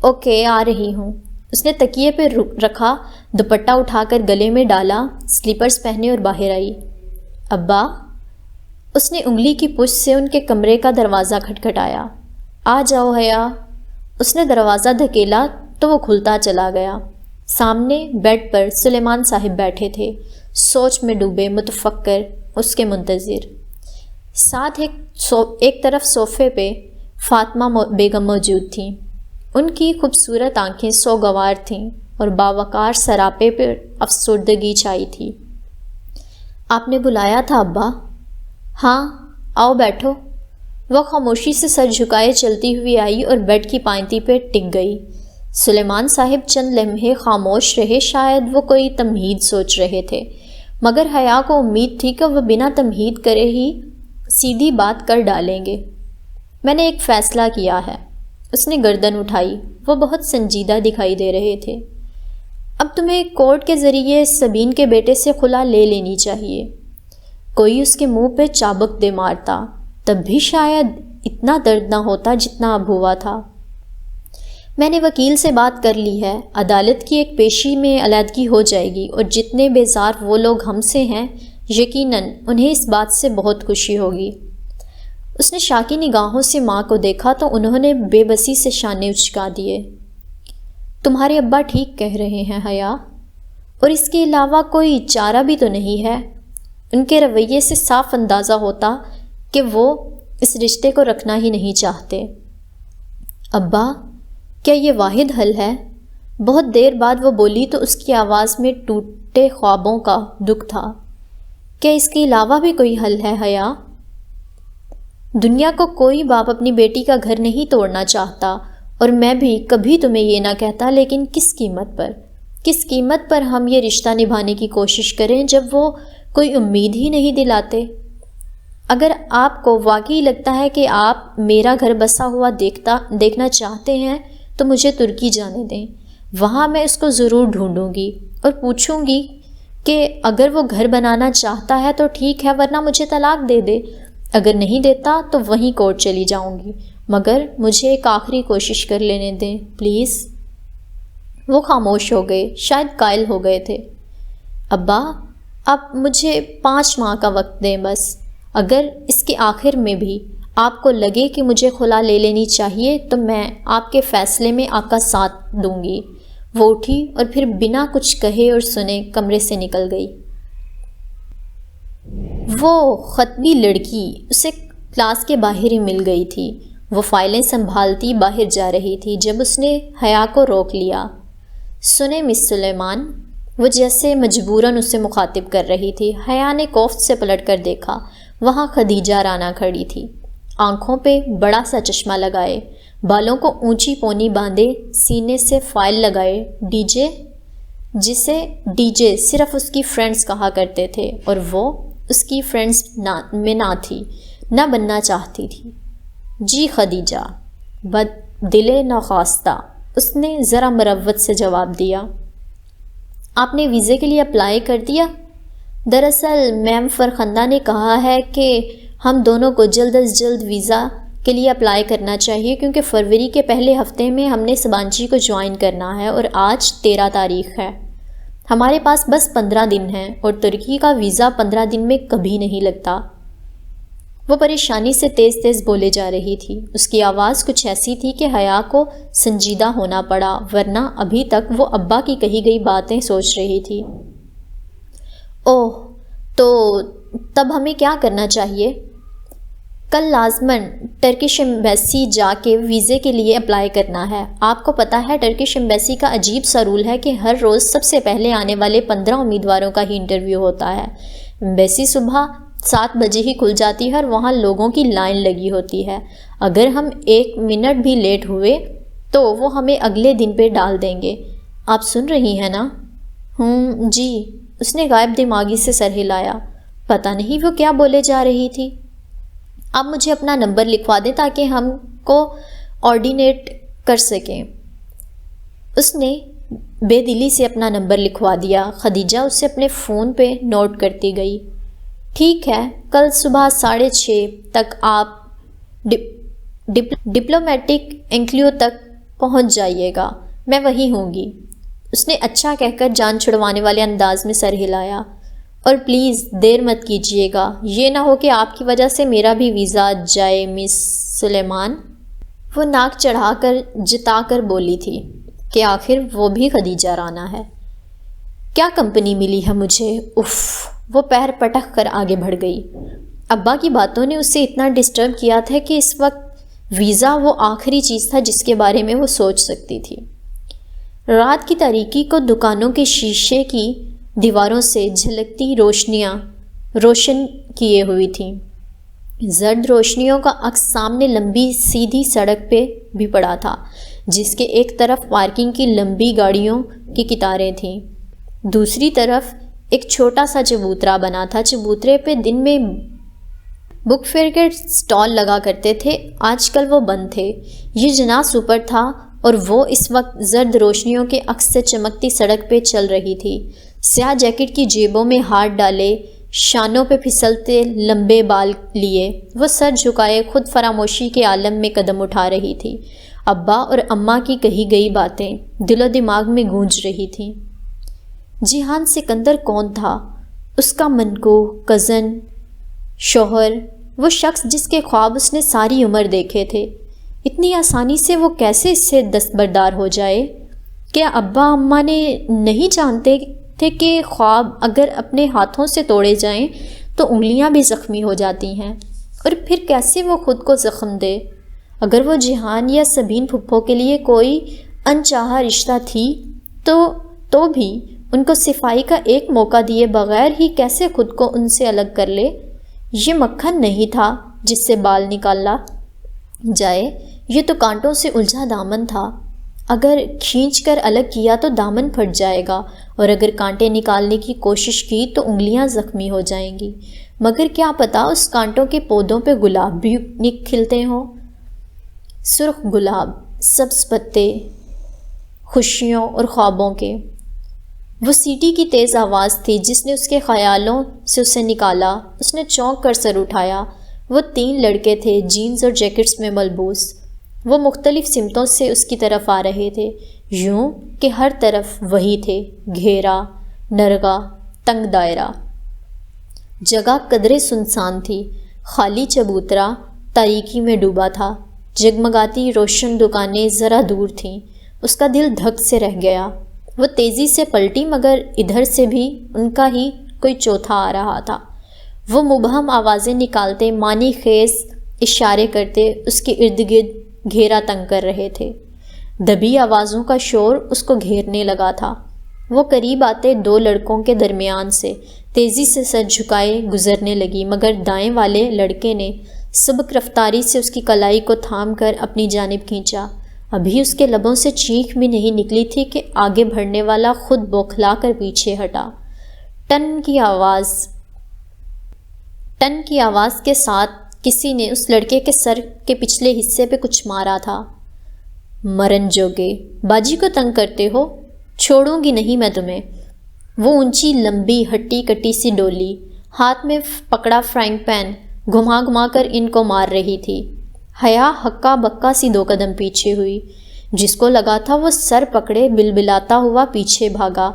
اوکے، آ رہی ہوں۔ اس نے تکیے پہ رکھا دوپٹہ اٹھا کر گلے میں ڈالا، سلیپرز پہنے اور باہر آئی۔ ابا؟ اس نے انگلی کی پشت سے ان کے کمرے کا دروازہ کھٹکھٹایا۔ آ جاؤ حیا۔ اس نے دروازہ دھکیلا تو وہ کھلتا چلا گیا۔ سامنے بیڈ پر سلیمان صاحب بیٹھے تھے، سوچ میں ڈوبے، متفکر، اس کے منتظر۔ ساتھ ایک طرف صوفے پہ فاطمہ بیگم موجود تھیں۔ ان کی خوبصورت آنکھیں سوگوار تھیں اور باوقار سراپے پر افسردگی چھائی تھی۔ آپ نے بلایا تھا ابا؟ ہاں، آؤ بیٹھو۔ وہ خاموشی سے سر جھکائے چلتی ہوئی آئی اور بیڈ کی پائنتی پہ ٹک گئی۔ سلیمان صاحب چند لمحے خاموش رہے، شاید وہ کوئی تمہید سوچ رہے تھے، مگر حیا کو امید تھی کہ وہ بنا تمہید کرے ہی سیدھی بات کر ڈالیں گے۔ میں نے ایک فیصلہ کیا ہے۔ اس نے گردن اٹھائی، وہ بہت سنجیدہ دکھائی دے رہے تھے۔ اب تمہیں کورٹ کے ذریعے سبین کے بیٹے سے خلا لے لینی چاہیے۔ کوئی اس کے منہ پہ چابک دے مارتا، تب بھی شاید اتنا درد نہ ہوتا جتنا اب ہوا تھا۔ میں نے وکیل سے بات کر لی ہے، عدالت کی ایک پیشی میں علیحدگی ہو جائے گی، اور جتنے بیزار وہ لوگ ہم سے ہیں، یقیناً انہیں اس بات سے بہت خوشی ہوگی۔ اس نے شاکی نگاہوں سے ماں کو دیکھا تو انہوں نے بے بسی سے شانے اچکا دیے۔ تمہارے ابا ٹھیک کہہ رہے ہیں حیا، اور اس کے علاوہ کوئی چارہ بھی تو نہیں ہے۔ ان کے رویے سے صاف اندازہ ہوتا کہ وہ اس رشتے کو رکھنا ہی نہیں چاہتے۔ ابا، کیا یہ واحد حل ہے؟ بہت دیر بعد وہ بولی تو اس کی آواز میں ٹوٹے خوابوں کا دکھ تھا۔ کیا اس کے علاوہ بھی کوئی حل ہے حیا؟ دنیا کو کوئی باپ اپنی بیٹی کا گھر نہیں توڑنا چاہتا، اور میں بھی کبھی تمہیں یہ نہ کہتا، لیکن کس قیمت پر؟ کس قیمت پر ہم یہ رشتہ نبھانے کی کوشش کریں جب وہ کوئی امید ہی نہیں دلاتے؟ اگر آپ کو واقعی لگتا ہے کہ آپ میرا گھر بسا ہوا دیکھنا چاہتے ہیں تو مجھے ترکی جانے دیں۔ وہاں میں اس کو ضرور ڈھونڈوں گی اور پوچھوں گی کہ اگر وہ گھر بنانا چاہتا ہے تو ٹھیک ہے، ورنہ مجھے طلاق دے دے۔ اگر نہیں دیتا تو وہیں کورٹ چلی جاؤں گی، مگر مجھے ایک آخری کوشش کر لینے دیں پلیز۔ وہ خاموش ہو گئے، شاید قائل ہو گئے تھے۔ ابا، اب مجھے 5 ماہ کا وقت دیں بس۔ اگر اس کے آخر میں بھی آپ کو لگے کہ مجھے خلا لے لینی چاہیے تو میں آپ کے فیصلے میں آپ کا ساتھ دوں گی۔ وہ اٹھی اور پھر بنا کچھ کہے اور سنے کمرے سے نکل گئی۔ وہ خطبی لڑکی اسے کلاس کے باہر ہی مل گئی تھی۔ وہ فائلیں سنبھالتی باہر جا رہی تھی جب اس نے حیا کو روک لیا۔ سنیں مس سلیمان، وہ جیسے مجبوراً اسے مخاطب کر رہی تھی۔ حیا نے کوفت سے پلٹ کر دیکھا، وہاں خدیجہ رانا کھڑی تھی، آنکھوں پہ بڑا سا چشمہ لگائے، بالوں کو اونچی پونی باندھے، سینے سے فائل لگائے۔ ڈی جے، جسے ڈی جے صرف اس کی فرینڈز کہا کرتے تھے، اور وہ اس کی فرینڈز میں نہ تھی، نہ بننا چاہتی تھی۔ جی خدیجہ، دل ناخواستہ، اس نے ذرا مروت سے جواب دیا۔ آپ نے ویزے کے لیے اپلائی کر دیا؟ دراصل میم فرخندہ نے کہا ہے کہ ہم دونوں کو جلد از جلد ویزا کے لیے اپلائی کرنا چاہیے، کیونکہ فروری کے پہلے ہفتے میں ہم نے سبانچی کو جوائن کرنا ہے، اور آج 13 تاریخ ہے۔ ہمارے پاس بس 15 دن ہیں، اور ترکی کا ویزا 15 دن میں کبھی نہیں لگتا۔ وہ پریشانی سے تیز تیز بولے جا رہی تھی۔ اس کی آواز کچھ ایسی تھی کہ حیا کو سنجیدہ ہونا پڑا، ورنہ ابھی تک وہ ابا کی کہی گئی باتیں سوچ رہی تھی۔ اوہ، تو تب ہمیں کیا کرنا چاہیے؟ کل لازماً ٹرکش ایمبیسی جا کے ویزے کے لیے اپلائی کرنا ہے۔ آپ کو پتہ ہے ٹرکش ایمبیسی کا عجیب سا رول ہے کہ ہر روز سب سے پہلے آنے والے 15 امیدواروں کا ہی انٹرویو ہوتا ہے۔ ایمبیسی صبح 7 بجے ہی کھل جاتی ہے اور وہاں لوگوں کی لائن لگی ہوتی ہے. اگر ہم 1 منٹ بھی لیٹ ہوئے تو وہ ہمیں اگلے دن پہ ڈال دیں گے. آپ سن رہی ہیں نا؟ جی. اس نے غائب دماغی سے سر ہلایا. پتہ نہیں وہ کیا بولے جا رہی تھی. آپ مجھے اپنا نمبر لکھوا دیں تاکہ ہم کو آرڈینیٹ کر سکیں. اس نے بے دلی سے اپنا نمبر لکھوا دیا. خدیجہ اسے اپنے فون پہ نوٹ کرتی گئی. ٹھیک ہے، کل صبح 6:30 تک آپ ڈپلومیٹک انکلیو تک پہنچ جائیے گا. میں وہیں ہوں گی. اس نے اچھا کہہ کر جان چھڑوانے والے انداز میں سر ہلایا. اور پلیز دیر مت کیجیے گا. یہ نہ ہو کہ آپ کی وجہ سے میرا بھی ویزا جائے مس سلیمان. وہ ناک چڑھا کر جتا کر بولی تھی کہ آخر وہ بھی خدیجہ رانا ہے. کیا کمپنی ملی ہے مجھے. اف. وہ پیر پٹک کر آگے بڑھ گئی. ابا کی باتوں نے اسے اتنا ڈسٹرب کیا تھا کہ اس وقت ویزا وہ آخری چیز تھا جس کے بارے میں وہ سوچ سکتی تھی. رات کی تاریکی کو دکانوں کے شیشے کی دیواروں سے جھلکتی روشنیاں روشن کیے ہوئی تھیں. زرد روشنیوں کا عکس سامنے لمبی سیدھی سڑک پہ بھی پڑا تھا جس کے ایک طرف پارکنگ کی لمبی گاڑیوں کی قطاریں تھیں. دوسری طرف ایک چھوٹا سا چبوترا بنا تھا. چبوترے پہ دن میں بک فیئر کے سٹال لگا کرتے تھے. آج کل وہ بند تھے. یہ جناح اوپر تھا اور وہ اس وقت زرد روشنیوں کے عکس سے چمکتی سڑک پہ چل رہی تھی. سیاہ جیکٹ کی جیبوں میں ہاتھ ڈالے، شانوں پہ پھسلتے لمبے بال لیے، وہ سر جھکائے خود فراموشی کے عالم میں قدم اٹھا رہی تھی. ابا اور اماں کی کہی گئی باتیں دل و دماغ میں گونج رہی تھیں. جیحان سکندر کون تھا؟ اس کا منکوہ کزن، شوہر، وہ شخص جس کے خواب اس نے ساری عمر دیکھے تھے. اتنی آسانی سے وہ کیسے اس سے دستبردار ہو جائے؟ کیا ابا اماں نے نہیں جانتے تھے کہ خواب اگر اپنے ہاتھوں سے توڑے جائیں تو انگلیاں بھی زخمی ہو جاتی ہیں؟ اور پھر کیسے وہ خود کو زخم دے؟ اگر وہ جیحان یا سبین پھپھو کے لیے کوئی انچاہا رشتہ تھی تو بھی ان کو صفائی کا ایک موقع دیے بغیر ہی کیسے خود کو ان سے الگ کر لے؟ یہ مکھن نہیں تھا جس سے بال نکالا جائے، یہ تو کانٹوں سے الجھا دامن تھا. اگر کھینچ کر الگ کیا تو دامن پھٹ جائے گا اور اگر کانٹے نکالنے کی کوشش کی تو انگلیاں زخمی ہو جائیں گی. مگر کیا پتا اس کانٹوں کے پودوں پہ گلاب بھی کھلتے ہوں. سرخ گلاب، سبز پتے، خوشیوں اور خوابوں کے. وہ سیٹی کی تیز آواز تھی جس نے اس کے خیالوں سے اسے نکالا. اس نے چونک کر سر اٹھایا. وہ 3 لڑکے تھے، جینز اور جیکٹس میں ملبوس. وہ مختلف سمتوں سے اس کی طرف آ رہے تھے، یوں کہ ہر طرف وہی تھے، گھیرا، نرگا، تنگ دائرہ. جگہ قدرے سنسان تھی. خالی چبوترا تاریکی میں ڈوبا تھا. جگمگاتی روشن دکانیں ذرا دور تھیں. اس کا دل دھک سے رہ گیا. وہ تیزی سے پلٹی مگر ادھر سے بھی ان کا ہی کوئی چوتھا آ رہا تھا. وہ مبہم آوازیں نکالتے، معنی خیز اشارے کرتے اس کے ارد گرد گھیرا تنگ کر رہے تھے. دبی آوازوں کا شور اس کو گھیرنے لگا تھا. وہ قریب آتے 2 لڑکوں کے درمیان سے تیزی سے سر جھکائے گزرنے لگی مگر دائیں والے لڑکے نے سبک رفتاری سے اس کی کلائی کو تھام کر اپنی جانب کھینچا. ابھی اس کے لبوں سے چیخ بھی نہیں نکلی تھی کہ آگے بڑھنے والا خود بوکھلا کر پیچھے ہٹا. ٹن کی آواز کے ساتھ کسی نے اس لڑکے کے سر کے پچھلے حصے پہ کچھ مارا تھا. مرن جوگے، باجی کو تنگ کرتے ہو؟ چھوڑوں گی نہیں میں تمہیں. وہ اونچی لمبی ہٹی کٹی سی ڈولی ہاتھ میں پکڑا فرائنگ پین گھما گھما کر ان کو مار رہی تھی. حیا ہکا بکا سی 2 قدم پیچھے ہوئی. جس کو لگا تھا وہ سر پکڑے بلبلاتا ہوا پیچھے بھاگا.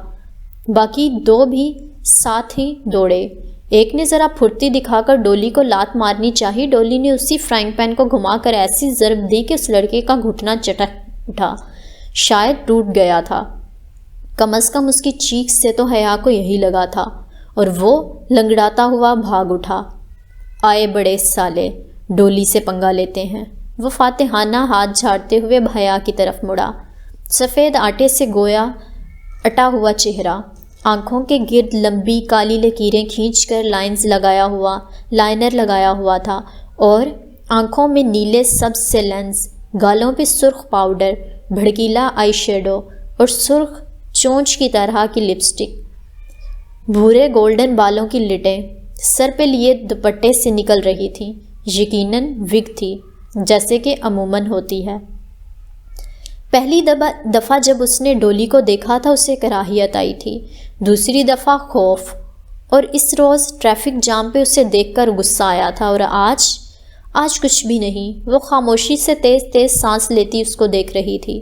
باقی 2 بھی ساتھ ہی دوڑے. ایک نے ذرا پھرتی دکھا کر ڈولی کو لات مارنی چاہی. ڈولی نے اسی فرائنگ پین کو گھما کر ایسی ضرب دی کہ اس لڑکے کا گھٹنا چٹک اٹھا، شاید ٹوٹ گیا تھا. کم از کم اس کی چیخ سے تو حیا کو یہی لگا تھا اور وہ لنگڑاتا ہوا بھاگ اٹھا. آئے بڑے سالے، ڈولی سے پنگا لیتے ہیں. وہ فاتحانہ ہاتھ جھاڑتے ہوئے حیا کی طرف مڑا. سفید آٹے سے گویا اٹا ہوا چہرہ، آنکھوں کے گرد لمبی کالی لکیریں کھینچ کر لائنر لگایا ہوا تھا اور آنکھوں میں نیلے سبز سے لینس، گالوں پہ سرخ پاؤڈر، بھڑکیلا آئی شیڈو اور سرخ چونچ کی طرح کی لپسٹک، بھورے گولڈن بالوں کی لٹیں سر پہ لیے دوپٹے سے نکل رہی تھیں، یقیناً وگ تھی جیسے کہ عموماً ہوتی ہے۔ پہلی دفعہ جب اس نے ڈولی کو دیکھا تھا اسے کراہیت آئی تھی، دوسری دفعہ خوف، اور اس روز ٹریفک جام پہ اسے دیکھ کر غصہ آیا تھا، اور آج کچھ بھی نہیں۔ وہ خاموشی سے تیز تیز سانس لیتی اس کو دیکھ رہی تھی۔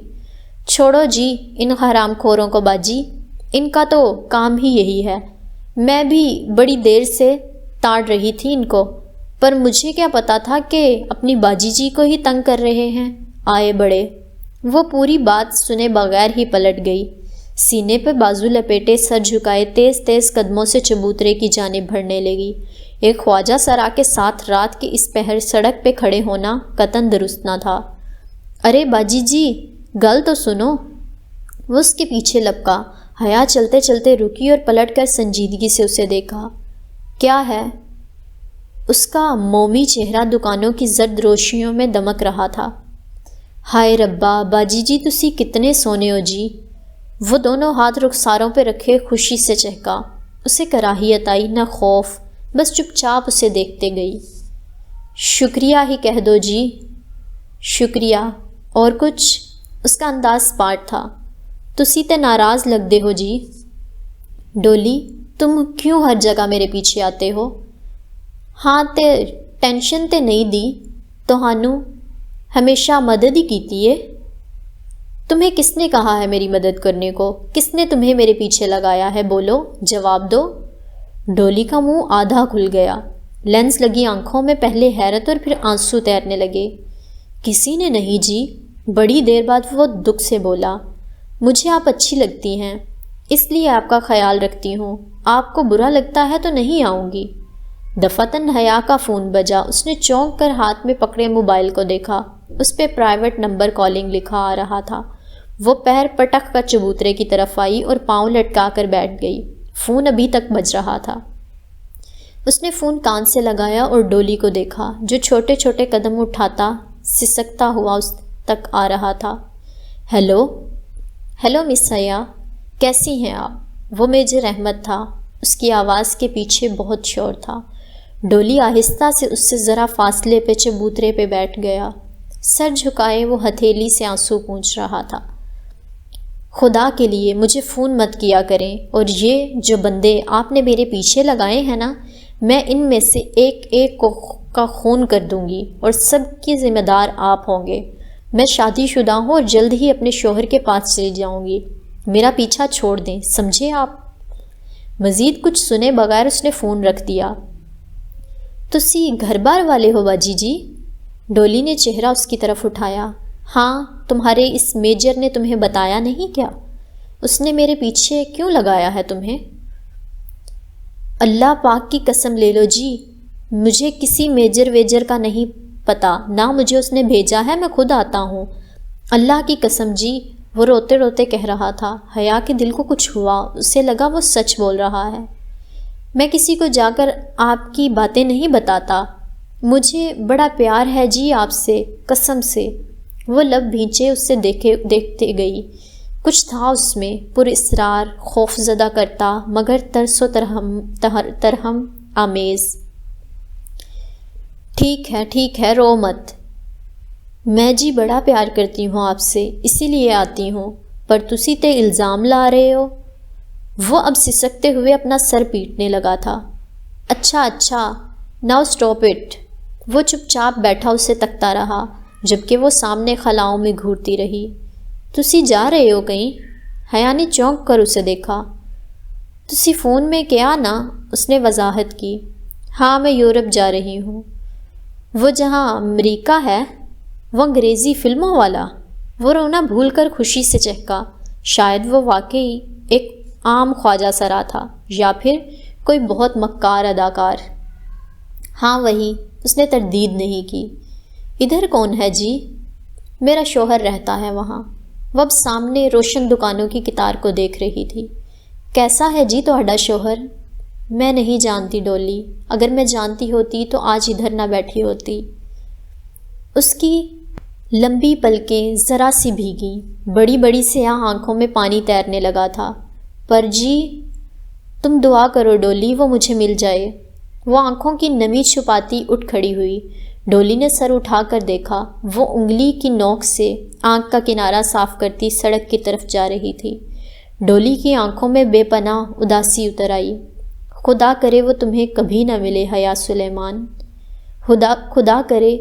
چھوڑو جی ان حرام خوروں کو باجی، ان کا تو کام ہی یہی ہے۔ میں بھی بڑی دیر سے تاڑ رہی تھی ان کو، پر مجھے کیا پتا تھا کہ اپنی باجی جی کو ہی تنگ کر رہے ہیں، آئے بڑے۔ وہ پوری بات سنے بغیر ہی پلٹ گئی، سینے پہ بازو لپیٹے سر جھکائے تیز تیز قدموں سے چبوترے کی جانب بڑھنے لگی۔ ایک خواجہ سرا کے ساتھ رات کے اس پہر سڑک پہ کھڑے ہونا قطعاً درست نہ تھا۔ ارے باجی جی گل تو سنو۔ وہ اس کے پیچھے لپکا، حیا چلتے چلتے رکی اور پلٹ کر سنجیدگی سے اسے دیکھا۔ کیا ہے؟ اس کا مومی چہرہ دکانوں کی زرد روشنیوں میں دمک رہا تھا۔ ہائے ربا باجی جی تسی کتنے سونے ہو جی۔ وہ دونوں ہاتھ رخساروں پہ رکھے خوشی سے چہکا۔ اسے کراہیت آئی نہ خوف، بس چپ چاپ اسے دیکھتے گئی۔ شکریہ ہی کہہ دو جی۔ شکریہ اور کچھ؟ اس کا انداز پاٹ تھا۔ تسی تے ناراض لگ دے ہو جی۔ ڈولی تم کیوں ہر جگہ میرے پیچھے آتے ہو؟ ہاں تے ٹینشن تے نہیں دی، تہانوں ہمیشہ مدد ہی کیتی ہے۔ تمہیں کس نے کہا ہے میری مدد کرنے کو؟ کس نے تمہیں میرے پیچھے لگایا ہے؟ بولو، جواب دو۔ ڈولی کا منہ آدھا کھل گیا، لینس لگی آنکھوں میں پہلے حیرت اور پھر آنسو تیرنے لگے۔ کسی نے نہیں جی۔ بڑی دیر بعد وہ دکھ سے بولا، مجھے آپ اچھی لگتی ہیں، اس لیے آپ کا خیال رکھتی ہوں، آپ کو برا لگتا ہے تو نہیں آؤں گی۔ دفعتاً حیا کا فون بجا۔ اس نے چونک کر ہاتھ میں پکڑے موبائل کو دیکھا، اس پہ پرائیویٹ نمبر کالنگ لکھا آ رہا تھا۔ وہ پیر پٹک کر چبوترے کی طرف آئی اور پاؤں لٹکا کر بیٹھ گئی۔ فون ابھی تک بج رہا تھا۔ اس نے فون کان سے لگایا اور ڈولی کو دیکھا جو چھوٹے چھوٹے قدم اٹھاتا سسکتا ہوا اس تک آ رہا تھا۔ ہیلو مس حیا، کیسی ہیں آپ؟ وہ میجر احمد تھا۔ اس کی آواز کے پیچھے بہت شور تھا۔ ڈولی آہستہ سے اس سے ذرا فاصلے پہ چبوترے پہ بیٹھ گیا۔ سر جھکائے وہ ہتھیلی سے آنسو پونچھ رہا تھا۔ خدا کے لیے مجھے فون مت کیا کریں، اور یہ جو بندے آپ نے میرے پیچھے لگائے ہیں نا، میں ان میں سے ایک ایک کا خون کر دوں گی اور سب کی ذمہ دار آپ ہوں گے۔ میں شادی شدہ ہوں اور جلد ہی اپنے شوہر کے پاس چلی جاؤں گی، میرا پیچھا چھوڑ دیں، سمجھے آپ؟ مزید کچھ سنے بغیر اس نے فون رکھ دیا۔ تسی گھر بار والے ہو باجی جی؟ ڈولی نے چہرہ اس کی طرف اٹھایا۔ ہاں، تمہارے اس میجر نے تمہیں بتایا نہیں کیا؟ اس نے میرے پیچھے کیوں لگایا ہے تمہیں؟ اللہ پاک کی قسم لے لو جی، مجھے کسی میجر ویجر کا نہیں پتا، نہ مجھے اس نے بھیجا ہے، میں خود آتا ہوں۔ اللہ کی قسم جی، وہ روتے روتے کہہ رہا تھا۔ حیا کے دل کو کچھ ہوا، اسے لگا وہ سچ بول رہا ہے۔ میں کسی کو جا کر آپ کی باتیں نہیں بتاتا، مجھے بڑا پیار ہے جی آپ سے، قسم سے۔ وہ لب بھینچے اس سے دیکھتے گئی۔ کچھ تھا اس میں، پر اسرار، خوف زدہ کرتا مگر ترس و ترہم آمیز۔ ٹھیک ہے رو مت، میں جی بڑا پیار کرتی ہوں آپ سے، اسی لیے آتی ہوں، پر تسی تے الزام لا رہے ہو۔ وہ اب سسکتے ہوئے اپنا سر پیٹنے لگا تھا۔ اچھا ناؤ اسٹاپ اٹ۔ وہ چپ چاپ بیٹھا اسے تکتا رہا جبکہ وہ سامنے خلاؤں میں گھورتی رہی۔ تسی جا رہے ہو کہیں؟ حیا نے چونک کر اسے دیکھا۔ تسی فون میں کیا نا؟ اس نے وضاحت کی۔ ہاں میں یورپ جا رہی ہوں۔ وہ جہاں امریکہ ہے، وہ انگریزی فلموں والا؟ وہ رونا بھول کر خوشی سے چہکا۔ شاید وہ واقعی ایک عام خواجہ سرا تھا یا پھر کوئی بہت مکار اداکار۔ ہاں وہی، اس نے تردید نہیں کی۔ ادھر کون ہے جی؟ میرا شوہر رہتا ہے وہاں۔ وہ اب سامنے روشن دکانوں کی قطار کو دیکھ رہی تھی۔ کیسا ہے جی تہاڈا شوہر؟ میں نہیں جانتی ڈولی، اگر میں جانتی ہوتی تو آج ادھر نہ بیٹھی ہوتی۔ اس کی لمبی پلکیں ذرا سی بھیگیں، بڑی بڑی سیاہ آنکھوں میں پانی تیرنے لگا تھا۔ پر جی تم دعا کرو ڈولی، وہ مجھے مل جائے۔ وہ آنکھوں کی نمی چھپاتی اٹھ کھڑی ہوئی۔ ڈولی نے سر اٹھا کر دیکھا، وہ انگلی کی نوک سے آنکھ کا کنارہ صاف کرتی سڑک کی طرف جا رہی تھی۔ ڈولی کی آنکھوں میں بے پناہ اداسی اتر آئی۔ خدا کرے وہ تمہیں کبھی نہ ملے حیا سلیمان، خدا کرے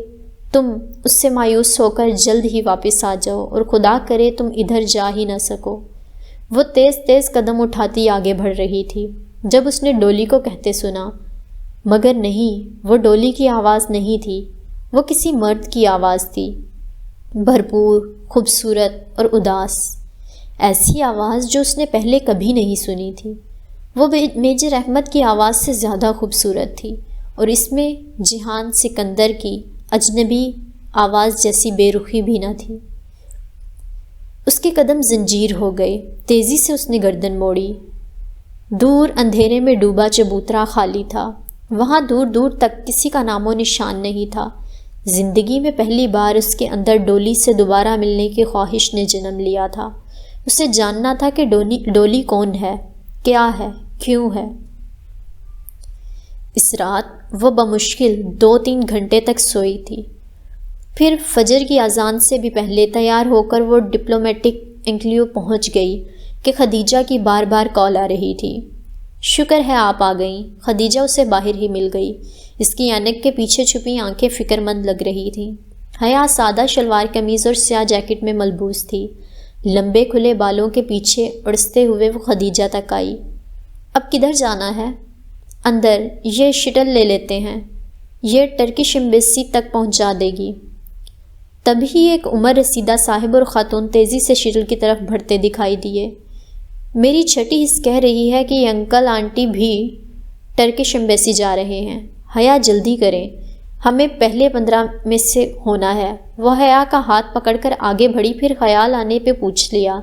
تم اس سے مایوس ہو کر جلد ہی واپس آ جاؤ، اور خدا کرے تم ادھر جا ہی نہ سکو۔ وہ تیز تیز قدم اٹھاتی آگے بڑھ رہی تھی۔ جب اس نے ڈولی کو کہتے سنا، مگر نہیں، وہ ڈولی کی آواز نہیں تھی، وہ کسی مرد کی آواز تھی، بھرپور، خوبصورت اور اداس، ایسی آواز جو اس نے پہلے کبھی نہیں سنی تھی۔ وہ میجر احمد کی آواز سے زیادہ خوبصورت تھی، اور اس میں جہان سکندر کی اجنبی آواز جیسی بے رخی بھی نہ تھی۔ اس کے قدم زنجیر ہو گئے۔ تیزی سے اس نے گردن موڑی۔ دور اندھیرے میں ڈوبا چبوترا خالی تھا، وہاں دور دور تک کسی کا نام و نشان نہیں تھا۔ زندگی میں پہلی بار اس کے اندر ڈولی سے دوبارہ ملنے کی خواہش نے جنم لیا تھا۔ اسے جاننا تھا کہ ڈولی کون ہے، کیا ہے، کیوں ہے۔ اس رات وہ بمشکل 2-3 گھنٹے تک سوئی تھی۔ پھر فجر کی اذان سے بھی پہلے تیار ہو کر وہ ڈپلومیٹک انکلیو پہنچ گئی کہ خدیجہ کی بار بار کال آ رہی تھی۔ شکر ہے آپ آ گئیں۔ خدیجہ اسے باہر ہی مل گئی۔ اس کی اینک کے پیچھے چھپی آنکھیں فکر مند لگ رہی تھیں۔ حیا سادہ شلوار قمیض اور سیاہ جیکٹ میں ملبوس تھی۔ لمبے کھلے بالوں کے پیچھے اڑستے ہوئے وہ خدیجہ تک آئی۔ اب کدھر جانا ہے؟ اندر، یہ شٹل لے لیتے ہیں، یہ ٹرکش ایمبیسی تک پہنچا دے گی۔ تبھی ایک عمر رسیدہ صاحب اور خاتون تیزی سے شٹل کی طرف بڑھتے دکھائی دیے۔ میری چھٹی حس کہہ رہی ہے کہ یہ انکل آنٹی بھی ٹرکش ایمبیسی جا رہے ہیں۔ حیا جلدی کریں، ہمیں پہلے 15 میں سے ہونا ہے۔ وہ حیا کا ہاتھ پکڑ کر آگے بڑھی، پھر خیال آنے پہ پوچھ لیا،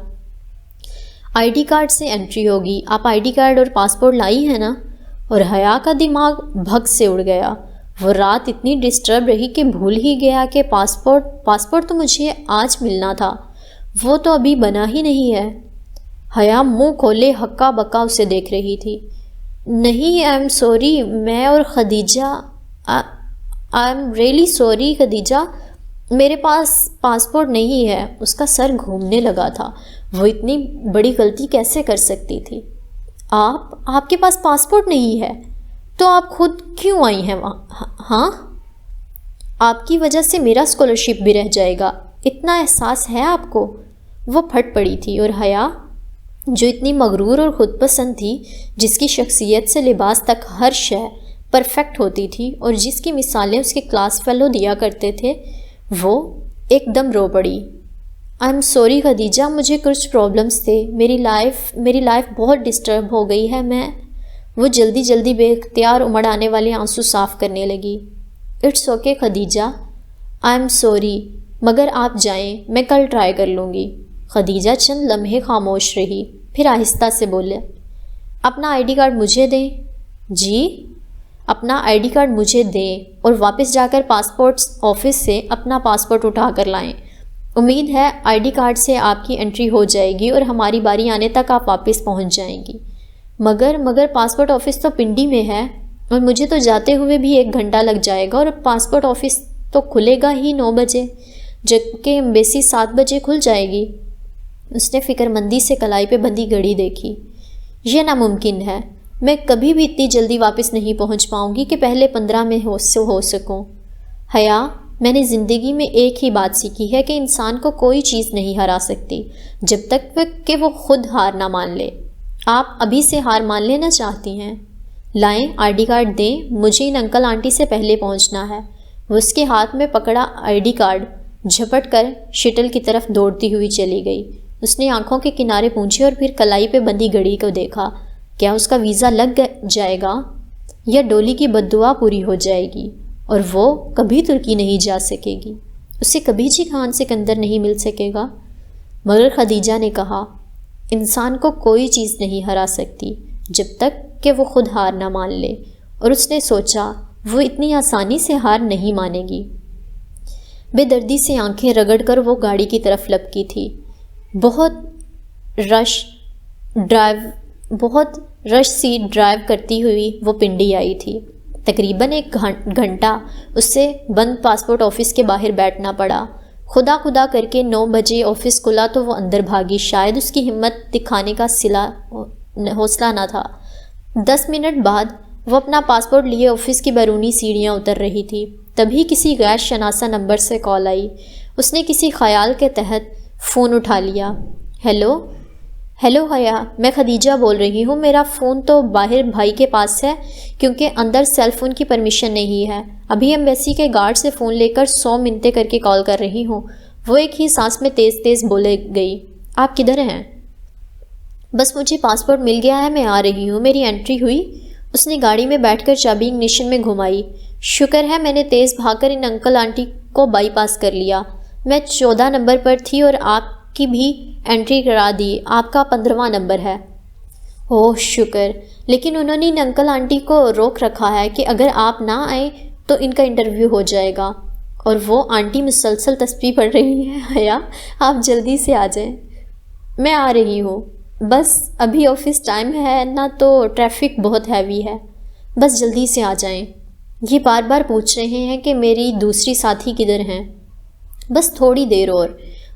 آئی ڈی کارڈ سے انٹری ہوگی، آپ آئی ڈی کارڈ اور پاسپورٹ لائی ہیں نا؟ اور حیا کا دماغ بھگ سے اڑ گیا۔ وہ رات اتنی ڈسٹرب رہی کہ بھول ہی گیا کہ پاسپورٹ تو مجھے آج ملنا تھا، وہ تو ابھی بنا ہی نہیں ہے۔ حیا منہ کھولے ہکا بکا اسے دیکھ رہی تھی۔ نہیں، آئی ایم سوری، میں اور Khadija, I am really sorry Khadija, میرے پاس پاسپورٹ نہیں ہے۔ اس کا سر گھومنے لگا تھا۔ وہ اتنی بڑی غلطی کیسے کر سکتی تھی؟ آپ کے پاس پاسپورٹ نہیں ہے تو آپ خود کیوں آئی ہیں وہاں؟ ہاں، آپ کی وجہ سے میرا اسکالرشپ بھی رہ جائے گا، اتنا احساس ہے آپ کو؟ وہ پھٹ پڑی تھی، اور حیا جو اتنی مغرور اور خود پسند تھی، جس کی شخصیت سے لباس تک ہر شے پرفیکٹ ہوتی تھی اور جس کی مثالیں اس کے کلاس فیلو دیا کرتے تھے، وہ ایک دم رو پڑی۔ آئی ایم سوری خدیجہ، مجھے کچھ پرابلمس تھے، میری لائف بہت ڈسٹرب ہو گئی ہے۔ وہ جلدی بے اختیار امڑ آنے والے آنسو صاف کرنے لگی۔ It's okay Khadija, I am sorry, مگر آپ جائیں، میں کل ٹرائی کر لوں گی۔ خدیجہ چند لمحے خاموش رہی، پھر آہستہ سے بولے، اپنا آئی ڈی کارڈ مجھے دیں۔ جی؟ اپنا آئی ڈی کارڈ مجھے دیں اور واپس جا کر پاسپورٹ آفس سے اپنا پاسپورٹ اٹھا کر لائیں۔ امید ہے آئی ڈی کارڈ سے آپ کی انٹری ہو جائے گی اور ہماری باری آنے تک آپ واپس پہنچ جائیں گی۔ مگر پاسپورٹ آفس تو پنڈی میں ہے، اور مجھے تو جاتے ہوئے بھی 1 گھنٹہ لگ جائے گا، اور پاسپورٹ آفس تو کھلے گا ہی 9 بجے، جبکہ ایمبیسی 7 بجے کھل جائے گی۔ اس نے فکر مندی سے کلائی پہ بندھی گھڑی دیکھی۔ یہ ناممکن ہے، میں کبھی بھی اتنی جلدی واپس نہیں پہنچ پاؤں گی کہ پہلے 15 میں ہو سکوں۔ حیا، میں نے زندگی میں ایک ہی بات سیکھی ہے کہ انسان کو کوئی چیز نہیں ہرا سکتی جب تک کہ وہ خود ہار نہ مان لے۔ آپ ابھی سے ہار مان لینا چاہتی ہیں؟ لائیں، آئی ڈی کارڈ دیں، مجھے ان انکل آنٹی سے پہلے پہنچنا ہے۔ وہ اس کے ہاتھ میں پکڑا آئی ڈی کارڈ جھپٹ کر شٹل کی طرف دوڑتی ہوئی چلی گئی۔ اس نے آنکھوں کے کنارے پونچھے اور پھر کلائی پہ بندھی گھڑی کو دیکھا۔ کیا اس کا ویزا لگ جائے گا یا ڈولی کی بددعا پوری ہو جائے گی اور وہ کبھی ترکی نہیں جا سکے گی؟ اسے کبھی جہان سکندر نہیں مل سکے گا؟ مگر خدیجہ نے کہا، انسان کو کوئی چیز نہیں ہرا سکتی جب تک کہ وہ خود ہار نہ مان لے، اور اس نے سوچا وہ اتنی آسانی سے ہار نہیں مانے گی۔ بے دردی سے آنکھیں رگڑ کر وہ گاڑی کی طرف لپکی تھی۔ بہت رش سی ڈرائیو کرتی ہوئی وہ پنڈی آئی تھی۔ تقریباً 1 گھنٹہ اسے بند پاسپورٹ آفس کے باہر بیٹھنا پڑا۔ خدا خدا کر کے 9 بجے آفس کھلا تو وہ اندر بھاگی۔ شاید اس کی ہمت دکھانے کا حوصلہ نہ تھا۔ 10 منٹ بعد وہ اپنا پاسپورٹ لیے آفس کی بیرونی سیڑھیاں اتر رہی تھی، تبھی کسی غیر شناسا نمبر سے کال آئی۔ اس نے کسی خیال کے تحت فون اٹھا لیا۔ ہیلو حیا، میں خدیجہ بول رہی ہوں۔ میرا فون تو باہر بھائی کے پاس ہے کیونکہ اندر سیل فون کی پرمیشن نہیں ہے۔ ابھی ایمبیسی کے گارڈ سے فون لے کر 100 منٹیں کر کے کال کر رہی ہوں۔ وہ ایک ہی سانس میں تیز تیز بولے گئی۔ آپ کدھر ہیں؟ بس مجھے پاسپورٹ مل گیا ہے، میں آ رہی ہوں۔ میری انٹری ہوئی؟ اس نے گاڑی میں بیٹھ کر چابی اگنیشن میں گھمائی۔ شکر ہے میں نے تیز بھاگ کر ان انکل آنٹی کو بائی پاس کر لیا۔ میں 14 نمبر پر تھی اور آپ کی بھی انٹری کرا دی۔ آپ کا 15واں نمبر ہے۔ اوہ شکر، لیکن انہوں نے ان انکل آنٹی کو روک رکھا ہے کہ اگر آپ نہ آئیں تو ان کا انٹرویو ہو جائے گا۔ اور وہ آنٹی مسلسل تسبیح پڑھ رہی ہیں۔ حیا، آپ جلدی سے آ جائیں۔ میں آ رہی ہوں، بس ابھی آفس ٹائم ہے نا تو ٹریفک بہت ہیوی ہے، بس جلدی سے آ جائیں۔ یہ بار بار پوچھ رہے ہیں کہ میری دوسری ساتھی کدھر ہیں۔ بس تھوڑی دیر اور۔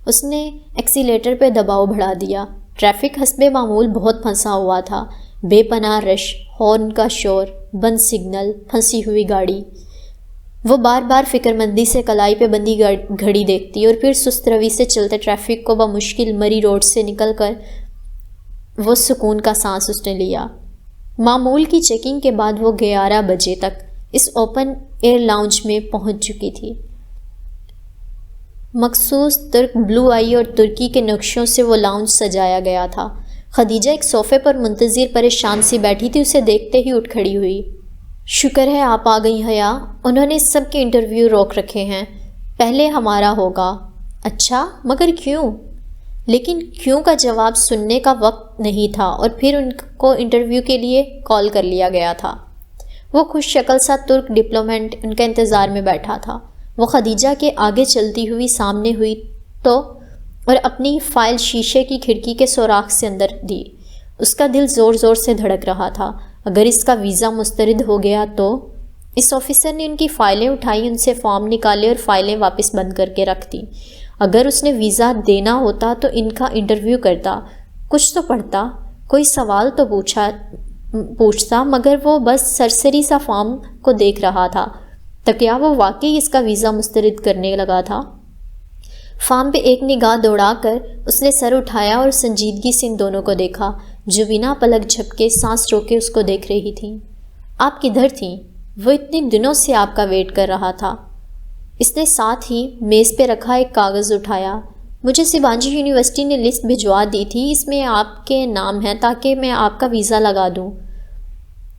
اس نے ایکسیلیٹر پہ دباؤ بڑھا دیا۔ ٹریفک حسب معمول بہت پھنسا ہوا تھا۔ بے پناہ رش، ہارن کا شور، بند سگنل، پھنسی ہوئی گاڑی۔ وہ بار بار فکر مندی سے کلائی پہ بندی گھڑی دیکھتی اور پھر سست روی سے چلتے ٹریفک کو بمشکل مری روڈ سے نکل کر وہ سکون کا سانس اس نے لیا۔ معمول کی چیکنگ کے بعد وہ 11 بجے تک اس اوپن ایئر لاؤنج میں پہنچ چکی تھی۔ مخصوص ترک بلو آئی اور ترکی کے نقشوں سے وہ لاؤنج سجایا گیا تھا۔ خدیجہ ایک صوفے پر منتظر پریشان سی بیٹھی تھی، اسے دیکھتے ہی اٹھ کھڑی ہوئی۔ شکر ہے آپ آ گئی حیا، انہوں نے سب کے انٹرویو روک رکھے ہیں، پہلے ہمارا ہوگا۔ اچھا، مگر کیوں؟ لیکن کیوں کا جواب سننے کا وقت نہیں تھا اور پھر ان کو انٹرویو کے لیے کال کر لیا گیا تھا۔ وہ خوش شکل سا ترک ڈپلومیٹ ان کا انتظار میں بیٹھا تھا۔ وہ خدیجہ کے آگے چلتی ہوئی سامنے ہوئی تو اور اپنی فائل شیشے کی کھڑکی کے سوراخ سے اندر دی۔ اس کا دل زور زور سے دھڑک رہا تھا۔ اگر اس کا ویزا مسترد ہو گیا تو؟ اس آفیسر نے ان کی فائلیں اٹھائی، ان سے فارم نکالے اور فائلیں واپس بند کر کے رکھ دی۔ اگر اس نے ویزا دینا ہوتا تو ان کا انٹرویو کرتا، کچھ تو پڑھتا، کوئی سوال تو پوچھتا، مگر وہ بس سرسری سا فارم کو دیکھ رہا تھا۔ تو کیا وہ واقعی اس کا ویزا مسترد کرنے لگا تھا؟ فارم پہ ایک نگاہ دوڑا کر اس نے سر اٹھایا اور سنجیدگی سے ان دونوں کو دیکھا جو بنا پلک جھپکے سانس روکے اس کو دیکھ رہی تھیں۔ آپ کدھر تھیں؟ وہ اتنے دنوں سے آپ کا ویٹ کر رہا تھا۔ اس نے ساتھ ہی میز پہ رکھا ایک کاغذ اٹھایا۔ مجھے سیبانجی یونیورسٹی نے لسٹ بھجوا دی تھی، اس میں آپ کے نام ہیں تاکہ میں آپ کا ویزا لگا دوں۔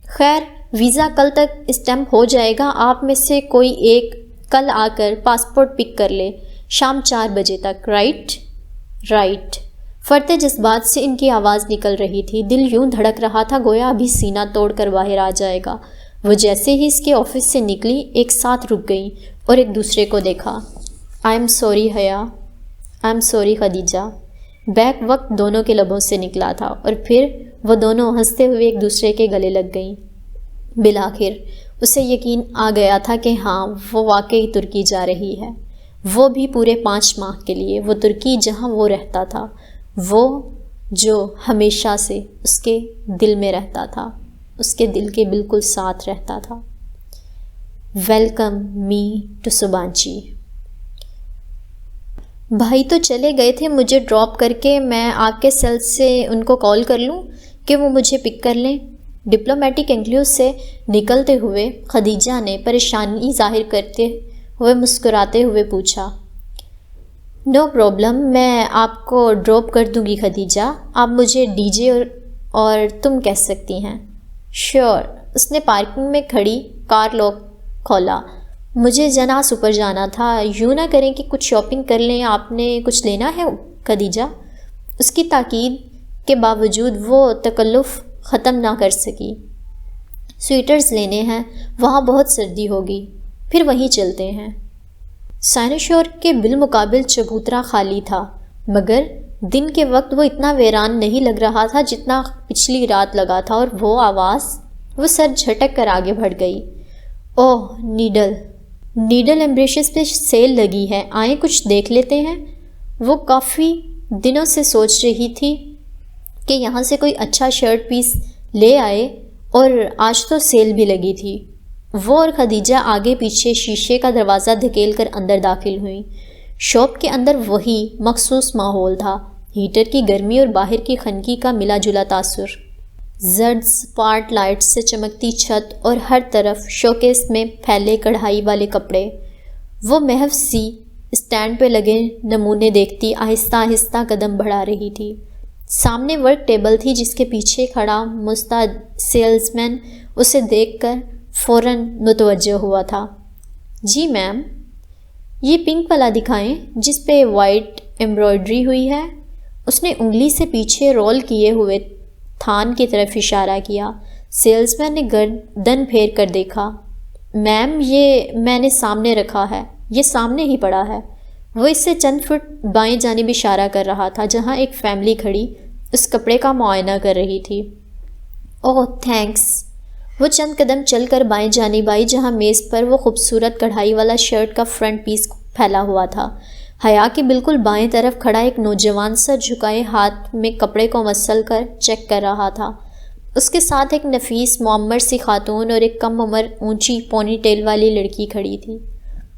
خیر، ویزا کل تک اسٹیمپ ہو جائے گا، آپ میں سے کوئی ایک کل آ کر پاسپورٹ پک کر لے، شام 4 بجے تک، رائٹ۔ فرتے جذبات سے ان کی آواز نکل رہی تھی، دل یوں دھڑک رہا تھا گویا ابھی سینہ توڑ کر باہر آ جائے گا۔ وہ جیسے ہی اس کے آفس سے نکلی ایک ساتھ رک گئیں اور ایک دوسرے کو دیکھا۔ آئی ایم سوری حیا، آئی ایم سوری خدیجہ۔ بیک وقت دونوں کے لبوں سے نکلا تھا اور پھر وہ دونوں ہنستے ہوئے ایک دوسرے کے گلے لگ گئیں۔ بالآخر اسے یقین آ گیا تھا کہ ہاں وہ واقعی ترکی جا رہی ہے، وہ بھی پورے 5 ماہ کے لیے۔ وہ ترکی جہاں وہ رہتا تھا، وہ جو ہمیشہ سے اس کے دل میں رہتا تھا، اس کے دل کے بالکل ساتھ رہتا تھا۔ ویلکم می ٹو سیبانچی۔ بھائی تو چلے گئے تھے مجھے ڈراپ کر کے، میں آپ کے سیل سے ان کو کال کر لوں کہ وہ مجھے پک کر لیں؟ ڈپلومیٹک انکلیو سے نکلتے ہوئے خدیجہ نے پریشانی ظاہر کرتے ہوئے مسکراتے ہوئے پوچھا۔ نو پرابلم، میں آپ کو ڈراپ کر دوں گی خدیجہ، آپ مجھے ڈی جے اور تم کہہ سکتی ہیں۔ شیور۔ اس نے پارکنگ میں کھڑی کار لاک کھولا۔ مجھے جناس اوپر جانا تھا، یوں نہ کریں کہ کچھ شاپنگ کر لیں، آپ نے کچھ لینا ہے خدیجہ؟ اس کی تاکید کے باوجود وہ تکلف ختم نہ کر سکی۔ سویٹرز لینے ہیں، وہاں بہت سردی ہوگی، پھر وہیں چلتے ہیں۔ سائنوشور کے بالمقابل چبوترا خالی تھا، مگر دن کے وقت وہ اتنا ویران نہیں لگ رہا تھا جتنا پچھلی رات لگا تھا، اور وہ آواز، وہ سر جھٹک کر آگے بڑھ گئی۔ اوہ نیڈل ایمبریشز پہ سیل لگی ہے، آئیں کچھ دیکھ لیتے ہیں۔ وہ کافی دنوں سے سوچ رہی تھی کہ یہاں سے کوئی اچھا شرٹ پیس لے آئے، اور آج تو سیل بھی لگی تھی۔ وہ اور خدیجہ آگے پیچھے شیشے کا دروازہ دھکیل کر اندر داخل ہوئیں۔ شاپ کے اندر وہی مخصوص ماحول تھا، ہیٹر کی گرمی اور باہر کی خنکی کا ملا جلا تاثر، زرد سپاٹ لائٹ سے چمکتی چھت اور ہر طرف شوکیس میں پھیلے کڑھائی والے کپڑے۔ وہ محو سی اسٹینڈ پہ لگے نمونے دیکھتی آہستہ آہستہ قدم بڑھا رہی تھی۔ سامنے ورک ٹیبل تھی جس کے پیچھے کھڑا مستعد سیلز مین اسے دیکھ کر فوراً متوجہ ہوا تھا۔ جی میم، یہ پنک والا دکھائیں جس پہ وائٹ ایمبرائڈری ہوئی ہے۔ اس نے انگلی سے پیچھے رول کیے ہوئے تھان کی طرف اشارہ کیا۔ سیلز مین نے گردن پھیر کر دیکھا۔ میم، یہ میں نے سامنے رکھا ہے، یہ سامنے ہی پڑا ہے۔ وہ اس سے چند فٹ بائیں جانب اشارہ کر رہا تھا جہاں ایک فیملی کھڑی اس کپڑے کا معائنہ کر رہی تھی۔ اوہ تھینکس۔ وہ چند قدم چل کر بائیں جانب آئی جہاں میز پر وہ خوبصورت کڑھائی والا شرٹ کا فرنٹ پیس پھیلا ہوا تھا۔ حیا کی بالکل بائیں طرف کھڑا ایک نوجوان سر جھکائے ہاتھ میں کپڑے کو مسل کر چیک کر رہا تھا۔ اس کے ساتھ ایک نفیس معمر سی خاتون اور ایک کم عمر اونچی پونی ٹیل والی لڑکی کھڑی تھی۔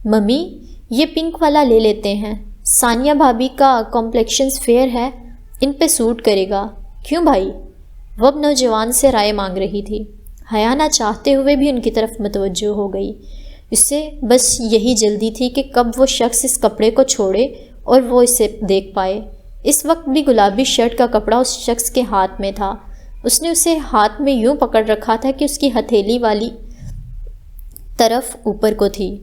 ممی، یہ پنک والا لے لیتے ہیں، ثانیہ بھابی کا کمپلیکشنز فیئر ہے، ان پہ سوٹ کرے گا۔ کیوں بھائی؟ وہ اب نوجوان سے رائے مانگ رہی تھی۔ حیا نہ چاہتے ہوئے بھی ان کی طرف متوجہ ہو گئی۔ اسے بس یہی جلدی تھی کہ کب وہ شخص اس کپڑے کو چھوڑے اور وہ اسے دیکھ پائے۔ اس وقت بھی گلابی شرٹ کا کپڑا اس شخص کے ہاتھ میں تھا۔ اس نے اسے ہاتھ میں یوں پکڑ رکھا تھا کہ اس کی ہتھیلی والی طرف اوپر کو تھی۔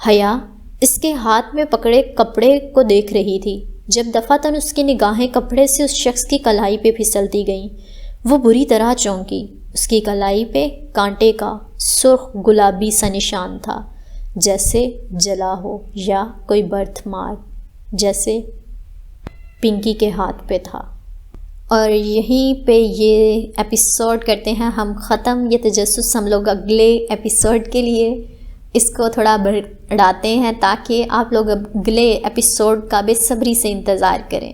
حیا اس کے ہاتھ میں پکڑے کپڑے کو دیکھ رہی تھی جب دفعتاً اس کی نگاہیں کپڑے سے اس شخص کی کلائی پہ پھسلتی گئیں۔ وہ بری طرح چونکی۔ اس کی کلائی پہ کانٹے کا سرخ گلابی سا نشان تھا، جیسے جلا ہو یا کوئی برتھ مارک، جیسے پنکی کے ہاتھ پہ تھا۔ اور یہیں پہ یہ ایپیسوڈ کرتے ہیں ہم ختم۔ یہ تجسس ہم لوگ اگلے ایپیسوڈ کے لیے اس کو تھوڑا بڑھاتے ہیں تاکہ آپ لوگ اگلے ایپیسوڈ کا بے صبری سے انتظار کریں۔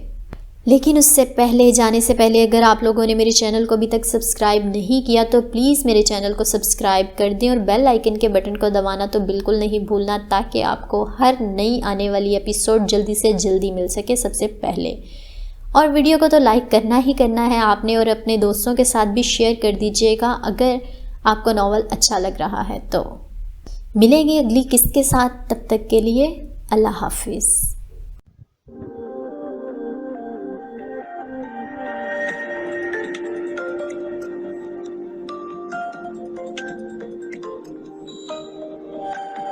لیکن اس سے پہلے جانے سے پہلے اگر آپ لوگوں نے میرے چینل کو ابھی تک سبسکرائب نہیں کیا تو پلیز میرے چینل کو سبسکرائب کر دیں اور بیل آئیکن کے بٹن کو دبانا تو بالکل نہیں بھولنا تاکہ آپ کو ہر نئی آنے والی ایپیسوڈ جلدی سے جلدی مل سکے سب سے پہلے۔ اور ویڈیو کو تو لائک کرنا ہی کرنا ہے آپ نے، اور اپنے دوستوں کے ساتھ بھی شیئر کر دیجیے گا اگر آپ کو ناول اچھا لگ رہا ہے تو۔ ملیں گے اگلی قسط کے ساتھ، تب تک کے لیے اللہ حافظ۔